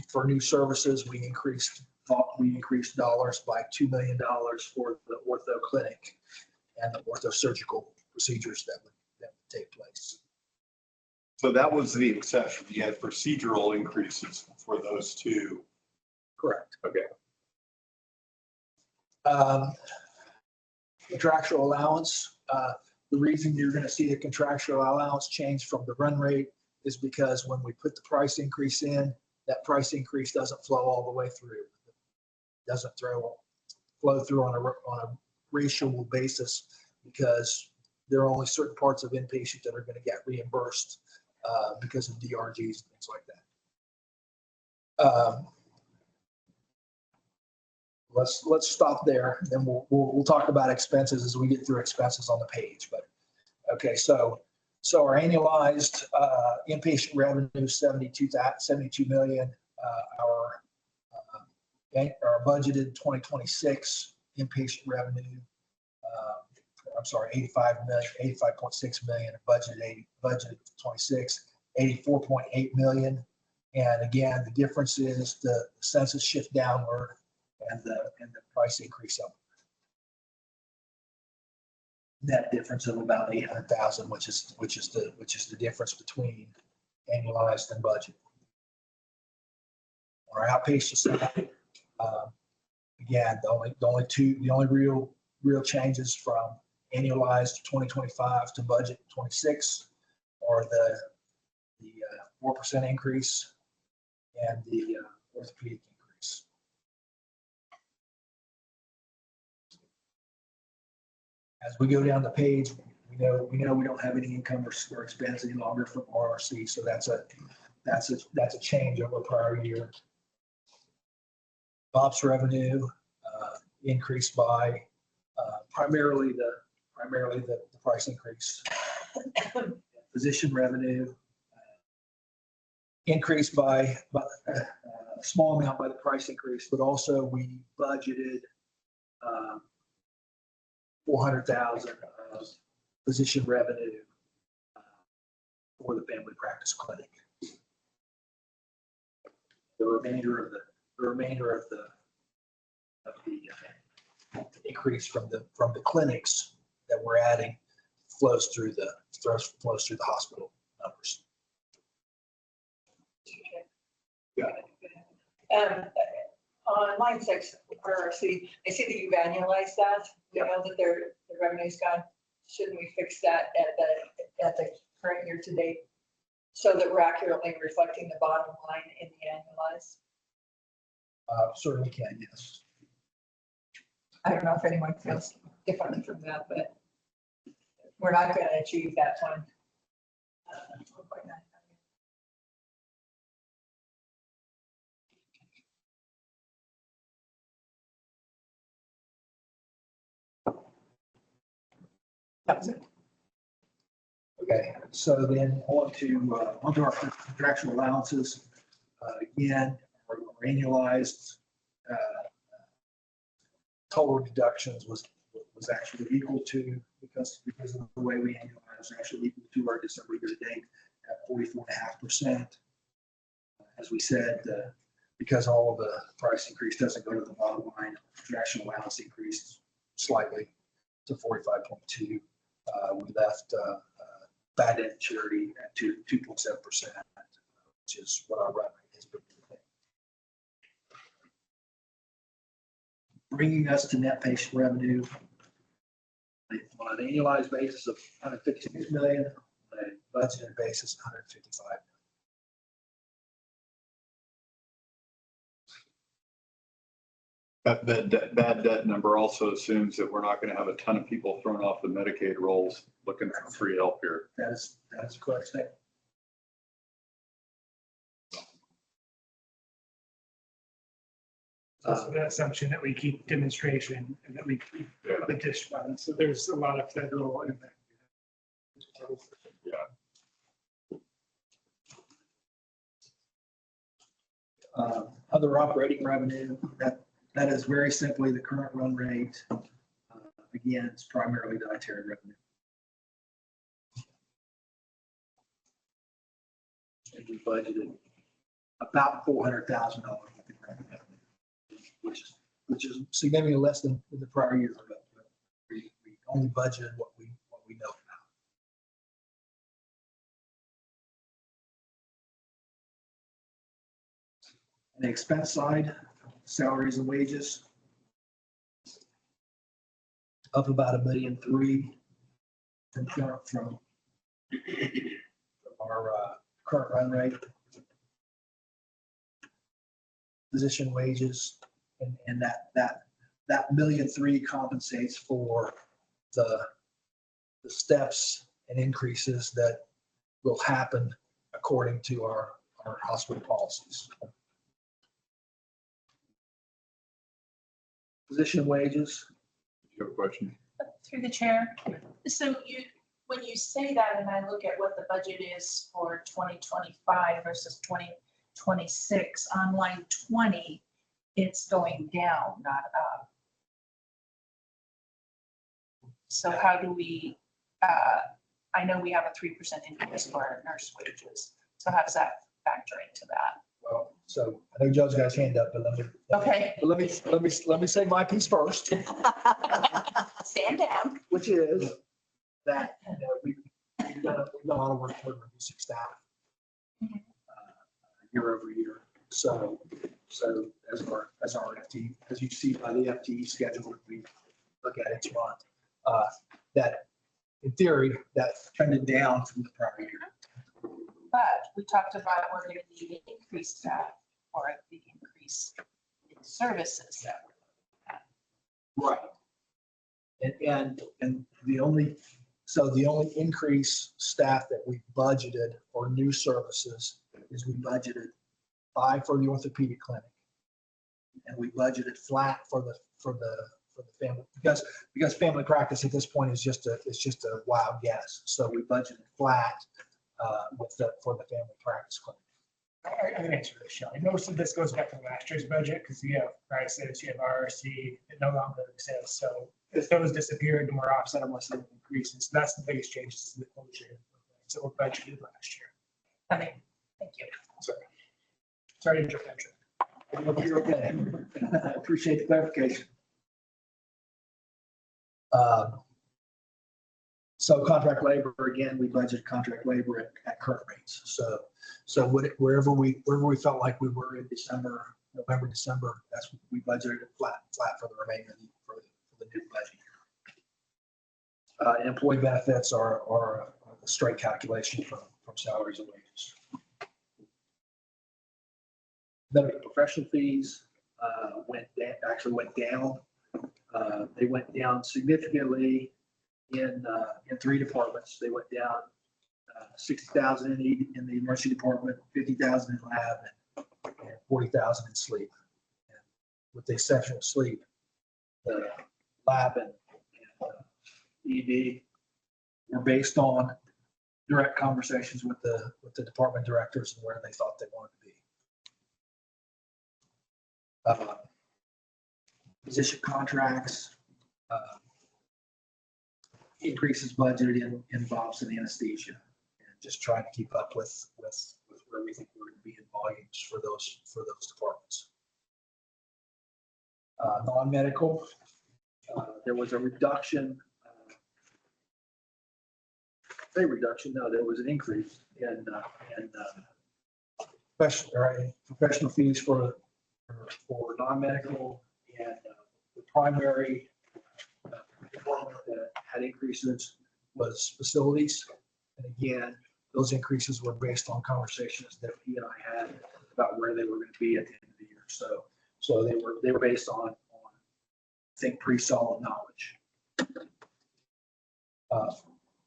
Speaker 11: for new services, we increased dollars by $2 million for the ortho clinic and the ortho surgical procedures that would take place.
Speaker 2: So that was the exception. You had procedural increases for those two.
Speaker 11: Correct.
Speaker 2: Okay.
Speaker 11: Contractual allowance. The reason you're going to see the contractual allowance change from the run rate is because when we put the price increase in, that price increase doesn't flow all the way through. It doesn't flow through on a ratio basis because there are only certain parts of inpatient that are going to get reimbursed because of DRGs and things like that. Let's stop there. Then we'll talk about expenses as we get through expenses on the page. But okay, so our annualized inpatient revenue 72 million. Our budgeted 2026 inpatient revenue. 85.6 million. Budgeted 26, 84.8 million. And again, the difference is the census shift downward and the price increase up. Net difference of about 800,000, which is the difference between annualized and budget. On our outpatient side, again, the only real changes from annualized 2025 to budget 26 are the 4% increase and the orthopedic increase. As we go down the page, we know we don't have any income or expense any longer from RRC, so that's a change over prior year. Ops revenue increased by primarily the price increase. Physician revenue increased by a small amount by the price increase, but also we budgeted 400,000 of physician revenue for the family practice clinic. The remainder of the increase from the clinics that we're adding flows through the hospital numbers.
Speaker 1: On line 6, RRC, I see that you've annualized that. We know that the revenue's gone. Shouldn't we fix that at the current year to date? So that we're accurately reflecting the bottom line in the annualized?
Speaker 11: Certainly can, yes.
Speaker 1: I don't know if anyone feels differently from that, but we're not going to achieve that one. 1.9 million. That was it.
Speaker 11: Okay, so then onto our contractual allowances. Again, our annualized total deductions was actually equal to, because of the way we annualize, was actually equal to our December year to date at 44.5%. As we said, because all of the price increase doesn't go to the bottom line, contractual allowance increased slightly to 45.2. We left bad debt charity at 2.7%, which is what our run rate has been. Bringing us to net patient revenue on an annualized basis of 156 million, on a budgeted basis, 155.
Speaker 2: That bad debt number also assumes that we're not going to have a ton of people thrown off the Medicaid rolls looking for free help here.
Speaker 11: That is a correct statement.
Speaker 8: So the assumption that we keep demonstration and that we keep the dish fund. So there's a lot of federal impact.
Speaker 11: Other operating revenue, that is very simply the current run rate. Again, it's primarily dietary revenue. And we budgeted about $400,000 worth of grant revenue, which is significantly less than the prior year. But we only budgeted what we know about. On the expense side, salaries and wages up about $1.3 million from our current run rate. Physician wages and that $1.3 million compensates for the steps and increases that will happen according to our hospital policies. Physician wages.
Speaker 2: You have a question?
Speaker 4: Through the chair. So when you say that and I look at what the budget is for 2025 versus 2026, on line 20, it's going down, not up. So how do we, I know we have a 3% increase for our nurse wages. So how does that factor into that?
Speaker 11: Well, so I know Joe's got his hand up, but let me say my piece first.
Speaker 4: Stand down.
Speaker 11: Which is that we've done a lot of work toward reducing staff year over year. So as our FTE, as you see by the FTE schedule, we look at each month, that in theory, that's trended down from the prior year.
Speaker 4: But we talked about we're going to need to increase staff or the increase in services that we're looking at.
Speaker 11: Right. And the only increase staff that we budgeted for new services is we budgeted 5 for the orthopedic clinic. And we budgeted flat for the family, because family practice at this point is just a wild guess. So we budgeted flat for the family practice clinic.
Speaker 8: I can answer this, Shelley. Most of this goes back to last year's budget because you have prices, you have RRC, it no longer exists. So if those disappeared, then we're offset them with some increases. So that's the biggest changes to the budget. So we're budgeted last year.
Speaker 4: Thank you.
Speaker 8: Sorry to interrupt.
Speaker 11: I hope you're okay. I appreciate the clarification. So contract labor, again, we budget contract labor at current rates. So wherever we felt like we were in December, November, December, that's what we budgeted flat for the remainder for the new budget year. Employee benefits are a straight calculation from salaries and wages. Then the professional fees went down. They went down significantly in 3 departments. They went down 60,000 in the emergency department, 50,000 in lab, and 40,000 in sleep. And with the exception of sleep, the lab and ED were based on direct conversations with the department directors and where they thought they wanted to be. Position contracts, increases budgeted in Bob's and anesthesia, and just trying to keep up with where we think we're going to be in volumes for those departments. Non-medical, there was a reduction. There was an increase in professional fees for non-medical, and the primary department that had increases was facilities. And again, those increases were based on conversations that he and I had about where they were going to be at the end of the year. So they were based on I think pretty solid knowledge.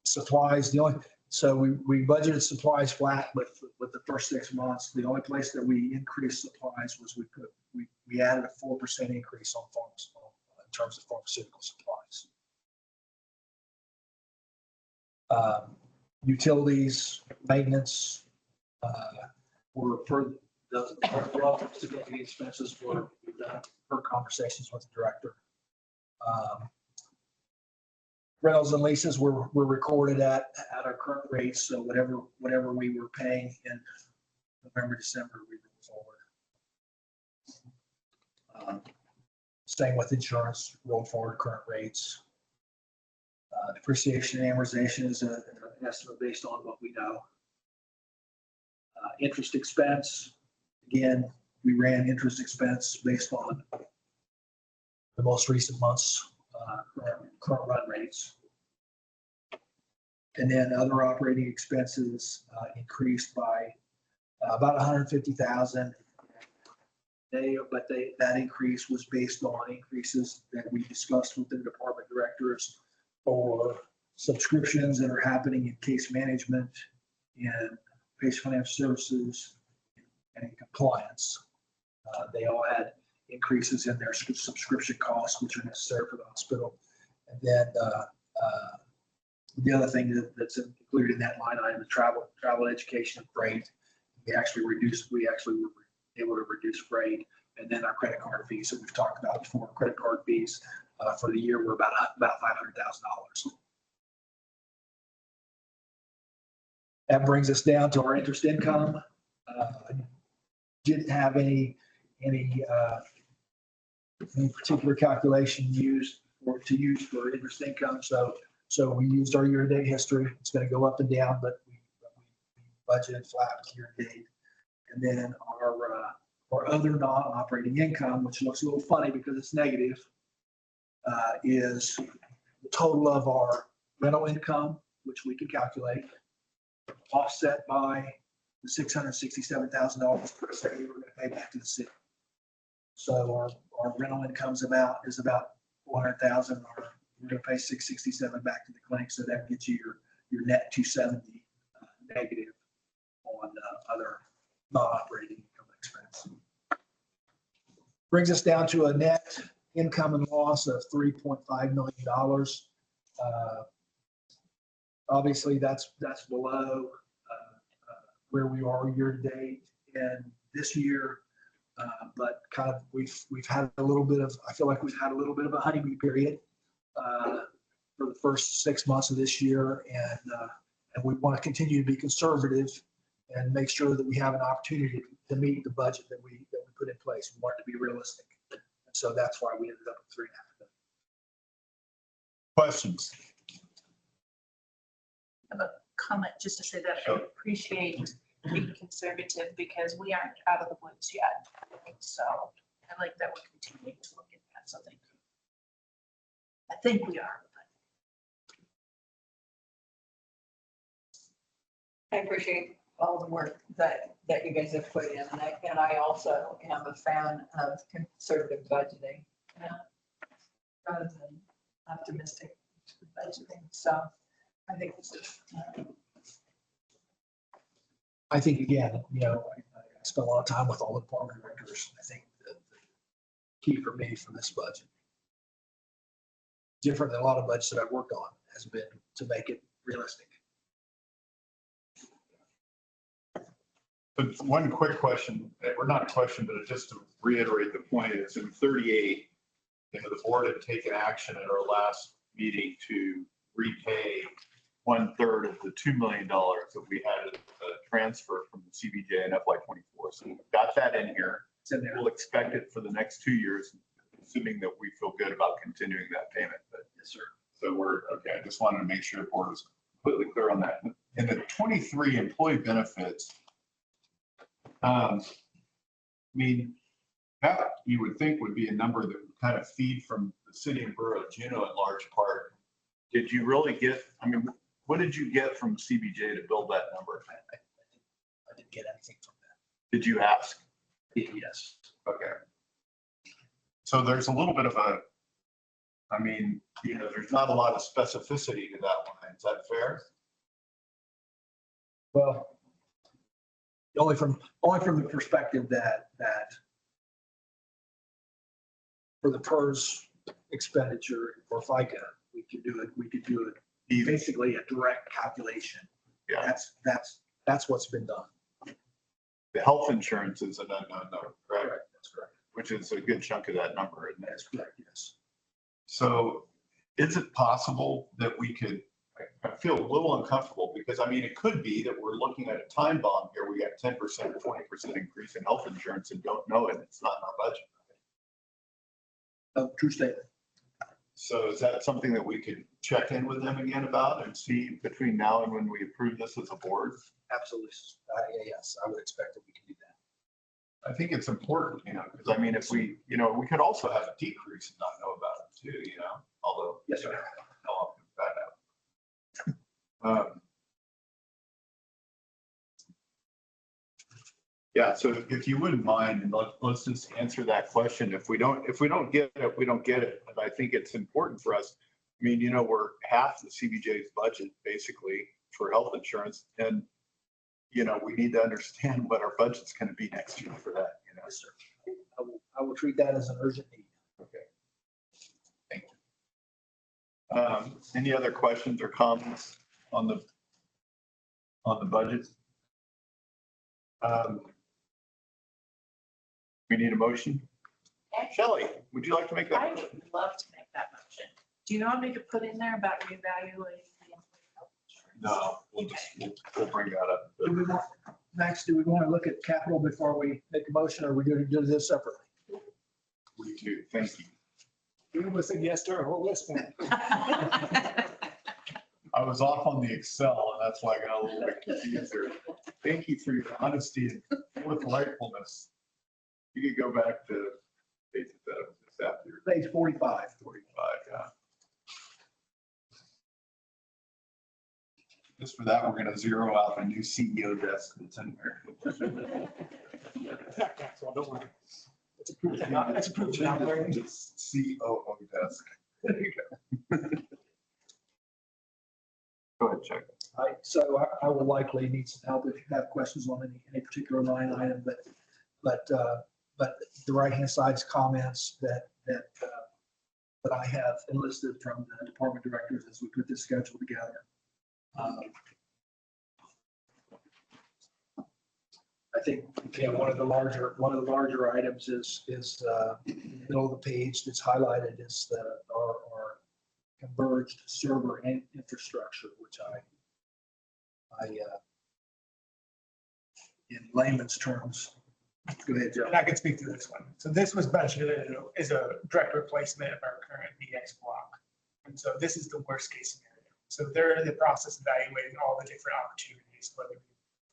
Speaker 11: Supplies, so we budgeted supplies flat with the first 6 months. The only place that we increased supplies was we added a 4% increase on in terms of pharmaceutical supplies. Utilities, maintenance, were per the relative significant expenses were done per conversations with the director. Rentals and leases were recorded at our current rates, so whatever we were paying in November, December, we rolled forward. Same with insurance, rolled forward current rates. Depreciation and amortization is an estimate based on what we know. Interest expense, again, we ran interest expense based on the most recent months current run rates. And then other operating expenses increased by about 150,000. That increase was based on increases that we discussed with the department directors for subscriptions that are happening in case management and patient financial services and compliance. They all had increases in their subscription costs, which are necessary for the hospital. And then the other thing that's included in that line item is travel, education, and freight. We actually were able to reduce freight, and then our credit card fees that we've talked about before. Credit card fees for the year were about $500,000. That brings us down to our interest income. Didn't have any particular calculation used for interest income, so we used our year-to-date history. It's going to go up and down, but we budgeted flat year-to-date. And then our other non-operating income, which looks a little funny because it's negative, is the total of our rental income, which we can calculate, offset by the $667,000 that we were going to pay back to the city. So our rental income is about $400,000. We're going to pay $667 back to the clinic, so that gets you your net $270 negative on other non-operating income expense. Brings us down to a net income and loss of $3.5 million. Obviously, that's below where we are year to date and this year, but kind of we've had a little bit of, I feel like we've had a little bit of a honeymoon period for the first 6 months of this year, and we want to continue to be conservative and make sure that we have an opportunity to meet the budget that we put in place. We want it to be realistic, and so that's why we ended up with $3.5 million.
Speaker 2: Questions?
Speaker 4: have a comment just to say that I
Speaker 2: Sure.
Speaker 4: appreciate being conservative because we aren't out of the woods yet. So I like that we're continuing to look at that. So thank you. I think we are.
Speaker 1: I appreciate all the work that you guys have put in, and I also am a fan of conservative budgeting. Rather than optimistic budgeting, so I think this is.
Speaker 11: I think, again, I spent a lot of time with all the department directors. I think the key for me for this budget, different than a lot of budgets that I've worked on, has been to make it realistic.
Speaker 2: But one quick question, or not a question, but just to reiterate the point is in 38, the board had taken action at our last meeting to repay 1/3 of the $2 million that we had to transfer from the CBJ and FY24. So we've got that in here.
Speaker 11: It's in there.
Speaker 2: We'll expect it for the next 2 years, assuming that we feel good about continuing that payment. But
Speaker 11: Yes, sir.
Speaker 2: so we're, okay, I just wanted to make sure the board was completely clear on that. In the 23 employee benefits, I mean, that you would think would be a number that would kind of feed from the city and borough of Juneau in large part. Did you really get, I mean, what did you get from CBJ to build that number?
Speaker 11: I didn't get anything from that.
Speaker 2: Did you ask?
Speaker 11: Yes.
Speaker 2: Okay. So there's a little bit of a, I mean, there's not a lot of specificity to that line. Is that fair?
Speaker 11: Well, only from the perspective that for the PERS expenditure for FICA, we could do it basically a direct calculation.
Speaker 2: Yeah.
Speaker 11: That's what's been done.
Speaker 2: The health insurance is an unknown number, correct?
Speaker 11: Correct. That's correct.
Speaker 2: Which is a good chunk of that number, isn't it?
Speaker 11: That's correct, yes.
Speaker 2: So is it possible that we could, I feel a little uncomfortable because I mean, it could be that we're looking at a time bomb here. We got 10% or 20% increase in health insurance and don't know it. It's not in our budget.
Speaker 11: Oh, true statement.
Speaker 2: So is that something that we could check in with them again about and see between now and when we approve this as a board?
Speaker 11: Absolutely. Yes, I would expect that we can do that.
Speaker 2: I think it's important, because I mean, if we, we could also have a decrease and not know about it too, although.
Speaker 11: Yes, sir.
Speaker 2: I'll have to find out. Yeah, so if you wouldn't mind, and let's just answer that question. If we don't get it, we don't get it. But I think it's important for us. I mean, we're half the CBJ's budget basically for health insurance. And, we need to understand what our budget's going to be next year for that,
Speaker 11: Yes, sir. I will treat that as an urgent need.
Speaker 2: Okay. Thank you. Any other questions or comments on the budget? We need a motion. Shelley, would you like to make that?
Speaker 4: I
Speaker 2: motion?
Speaker 4: would love to make that motion. Do you want me to put in there about reevaluating the employee health insurance?
Speaker 2: No, we'll bring that up.
Speaker 11: Do we want, Max, do we want to look at capital before we make a motion, or are we going to do this separately?
Speaker 2: We do, thank you.
Speaker 8: You almost said yes to our whole list, man.
Speaker 2: I was off on the Excel and that's why I got a little bit confused there. Thank you for your honesty and forthrightfulness. You could go back to page that was just after your
Speaker 11: Page 45.
Speaker 2: 45, yeah. Just for that, we're going to zero out the new CEO desk that's in there.
Speaker 8: Well, don't worry. It's approved. It's approved now.
Speaker 2: COO desk. There you go. Go ahead, Chuck.
Speaker 11: So I will likely need some help if you have questions on any particular line item, but the right-hand side's comments that I have enlisted from the department directors as we put this schedule together. I think, one of the larger items is in the middle of the page that's highlighted is our converged server and infrastructure, which I in layman's terms. Go ahead, Joe.
Speaker 8: And I can speak to this one. So this was budgeted as a direct replacement of our current DX block. And so this is the worst case scenario. So they're in the process of evaluating all the different opportunities, whether we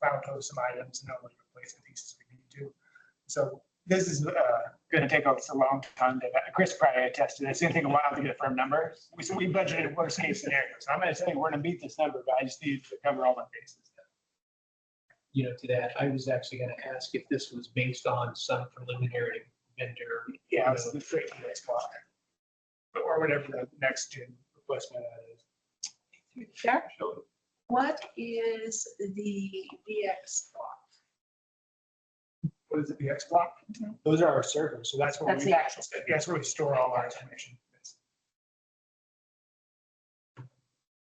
Speaker 8: found some items and all the replacement pieces we need to. So this is going to take us a long time to, Chris probably attested, it's going to take a while to get a firm number. We budgeted worst case scenario. So I'm going to say we're going to meet this number, but I just need to cover all my bases.
Speaker 9: You know, to that, I was actually going to ask if this was based on some preliminary vendor.
Speaker 8: Yeah, it's the freight next block. Or whatever the next gen replacement is.
Speaker 4: Jack, what is the VX block?
Speaker 8: What is it, the X block? Those are our servers, so that's where
Speaker 4: That's
Speaker 8: we,
Speaker 4: the actual.
Speaker 8: that's where we store all our information.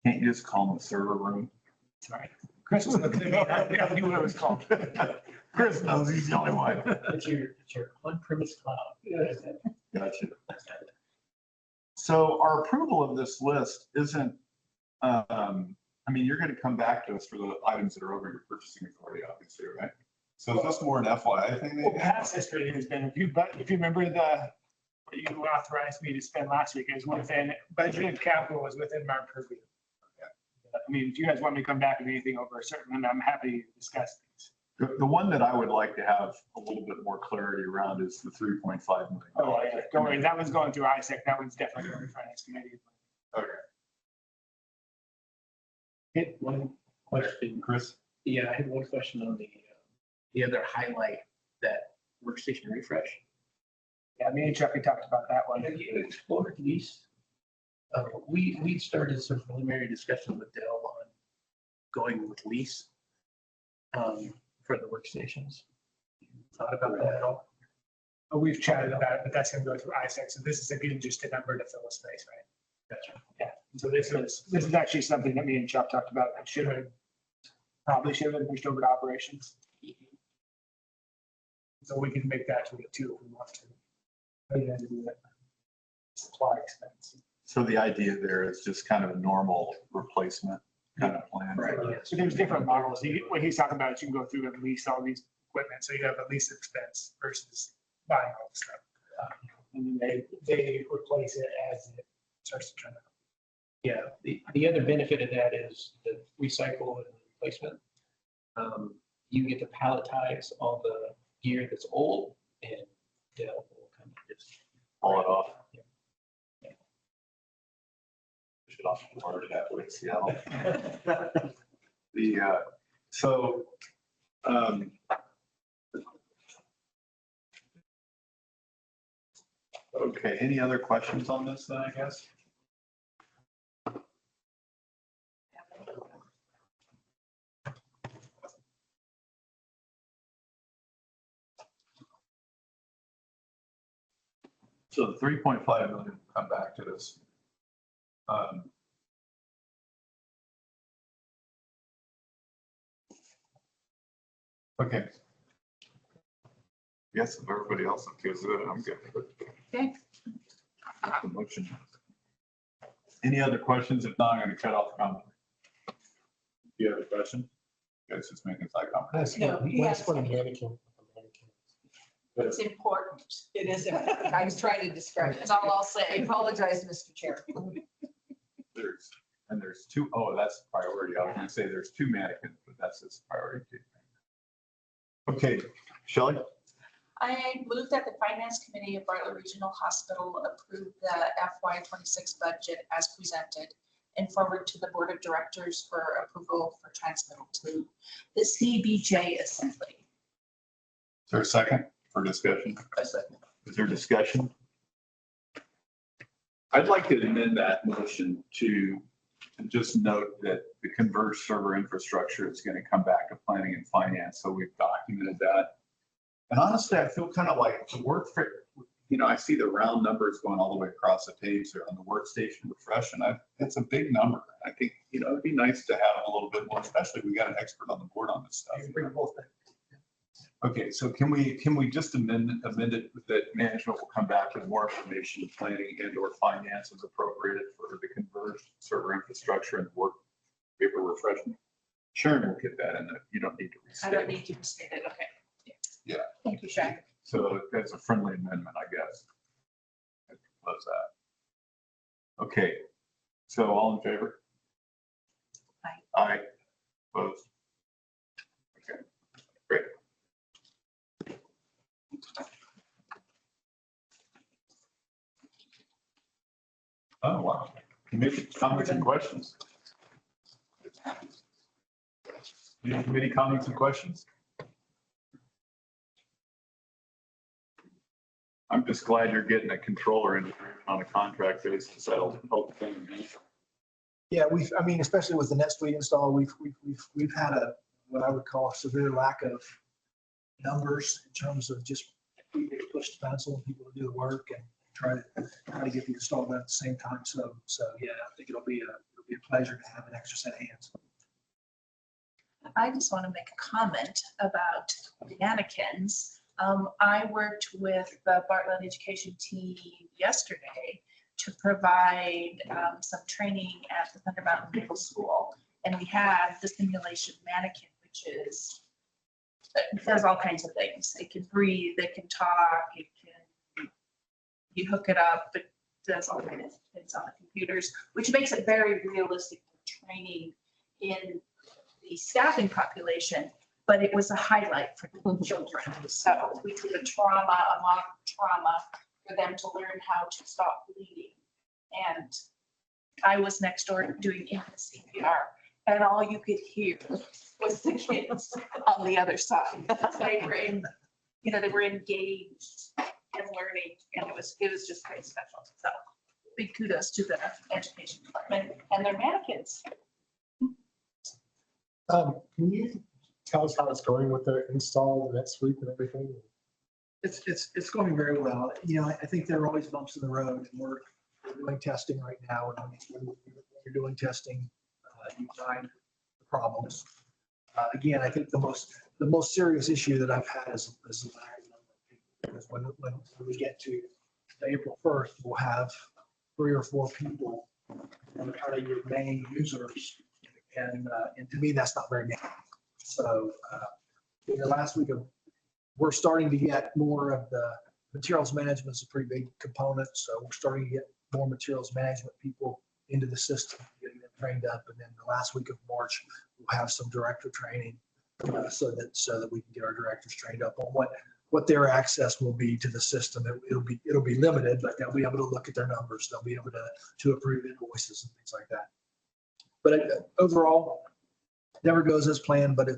Speaker 2: Can't you just call them the server room?
Speaker 8: Sorry. Chris was looking at me, I knew what it was called.
Speaker 2: Chris knows he's the only one.
Speaker 9: It's your on-premise cloud.
Speaker 2: Gotcha. So our approval of this list isn't, I mean, you're going to come back to us for the items that are over your purchasing authority, obviously, right? So is this more an FYI thing?
Speaker 8: Well, past history has been, if you remember what you authorized me to spend last week, is within budgeted capital is within my purview. I mean, if you guys want me to come back with anything over a certain limit, I'm happy to discuss things.
Speaker 2: The one that I would like to have a little bit more clarity around is the $3.5 million.
Speaker 8: Oh, yeah, don't worry, that one's going through ISAC, that one's definitely going to finance committee.
Speaker 2: Okay.
Speaker 9: Hit one question.
Speaker 2: Chris?
Speaker 9: Yeah, I had one question on the other highlight, that workstation refresh.
Speaker 8: Yeah, me and Chuck, we talked about that one.
Speaker 9: Have you explored lease? We started some preliminary discussion with Dell on going with lease for the workstations. Thought about that at all?
Speaker 8: But we've chatted about it, but that's going to go through ISAC, so this is again just a number to fill a space, right?
Speaker 9: Gotcha.
Speaker 8: Yeah, so this is actually something that me and Chuck talked about, that probably should have been pushed over to operations. So we can make that to it too if we want to. But yeah, do that. Supply expense.
Speaker 2: So the idea there is just kind of a normal replacement kind of plan.
Speaker 9: Right.
Speaker 8: So there's different models. What he's talking about is you can go through and lease all these equipment, so you have a lease expense versus buying all the stuff. And then they replace it as it starts to turn out.
Speaker 9: Yeah, the other benefit of that is the recycle and replacement. You get to palletize all the gear that's old, and Dell will kind of just
Speaker 2: Haul it off.
Speaker 9: Yeah.
Speaker 2: Should also order that way in Seattle. Okay, any other questions on this then, I guess? So the 3.5 million will come back to this. Okay. Yes, if everybody else feels good, I'm good.
Speaker 4: Okay.
Speaker 2: The motion. Any other questions? If not, I'm going to cut off the comment. Do you have a question? Guys, just making side comment.
Speaker 8: That's what a mannequin.
Speaker 4: It's important.
Speaker 1: It is, I was trying to describe it.
Speaker 4: That's all I'll
Speaker 1: I
Speaker 4: say.
Speaker 1: apologize, Mr. Chair.
Speaker 2: There's two, oh, that's priority. I was going to say there's two mannequins, but that's its priority too. Okay, Shelley?
Speaker 4: I move that the Finance Committee of Bartlett Regional Hospital approve the FY26 budget as presented and forward to the Board of Directors for approval for transmittal to the CBJ Assembly.
Speaker 2: Is there a second for discussion?
Speaker 9: a second.
Speaker 2: Is there discussion? I'd like to amend that motion to just note that the converged server infrastructure is going to come back to planning and finance. So we've documented that. And honestly, I feel kind of like the work for, I see the round numbers going all the way across the page there on the workstation refresh, and it's a big number. I think, it'd be nice to have a little bit more, especially we got an expert on the board on this stuff. Okay, so can we just amend it that management will come back with more information, planning and or finance as appropriate for the converged server infrastructure and work paper refreshment? Sharon will get that in there. You don't need to
Speaker 4: I
Speaker 2: restate.
Speaker 4: don't need to restate it. Okay.
Speaker 2: Yeah.
Speaker 4: Thank you, Shaq.
Speaker 2: So that's a friendly amendment, I guess. I propose that. Okay, so all in favor? Aye. Opposed? Okay, great. Oh, wow. Committee comments and questions. Any committee comments and questions? I'm just glad you're getting a controller in on a contract basis. That'll help things.
Speaker 11: Yeah, I mean, especially with the NetSuite install, we've had what I would call a severe lack of numbers in terms of just people to push the pencil and people to do the work and try to get the install done at the same time. So yeah, I think it'll be a pleasure to have an extra set of hands.
Speaker 4: I just want to make a comment about the mannequins. I worked with the Bartlett Education team yesterday to provide some training at the Thunder Mountain Middle School. And we had the simulation mannequin, which it does all kinds of things. It can breathe, it can talk, you hook it up, it does all kinds of things on the computers, which makes it very realistic for training in the staffing population, but it was a highlight for the children. So we did a mock trauma for them to learn how to stop bleeding. And I was next door doing CPR, and all you could hear was the kids on the other side. They were they were engaged and learning, and it was just very special. So big kudos to the education department and their mannequins.
Speaker 5: Can you tell us how it's going with the install, the NetSuite and everything?
Speaker 11: It's going very well. I think there are always bumps in the road, and we're doing testing right now. And when you're doing testing, you find the problems. Again, I think the most serious issue that I've had is the lack of number of people. Because when we get to April 1st, we'll have 3 or 4 people that are kind of your main users. And to me, that's not very many. So in the last week we're starting to get more of the materials management is a pretty big component. So we're starting to get more materials management people into the system, getting them trained up. And then the last week of March, we'll have some director training so that we can get our directors trained up on what their access will be to the system. It'll be limited, but they'll be able to look at their numbers. They'll be able to approve invoices and things like that. But overall, never goes as planned, but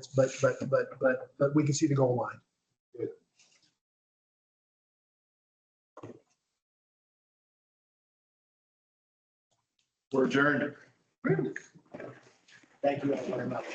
Speaker 11: we can see the goal line.
Speaker 2: We're adjourned.
Speaker 11: Thank you all very much.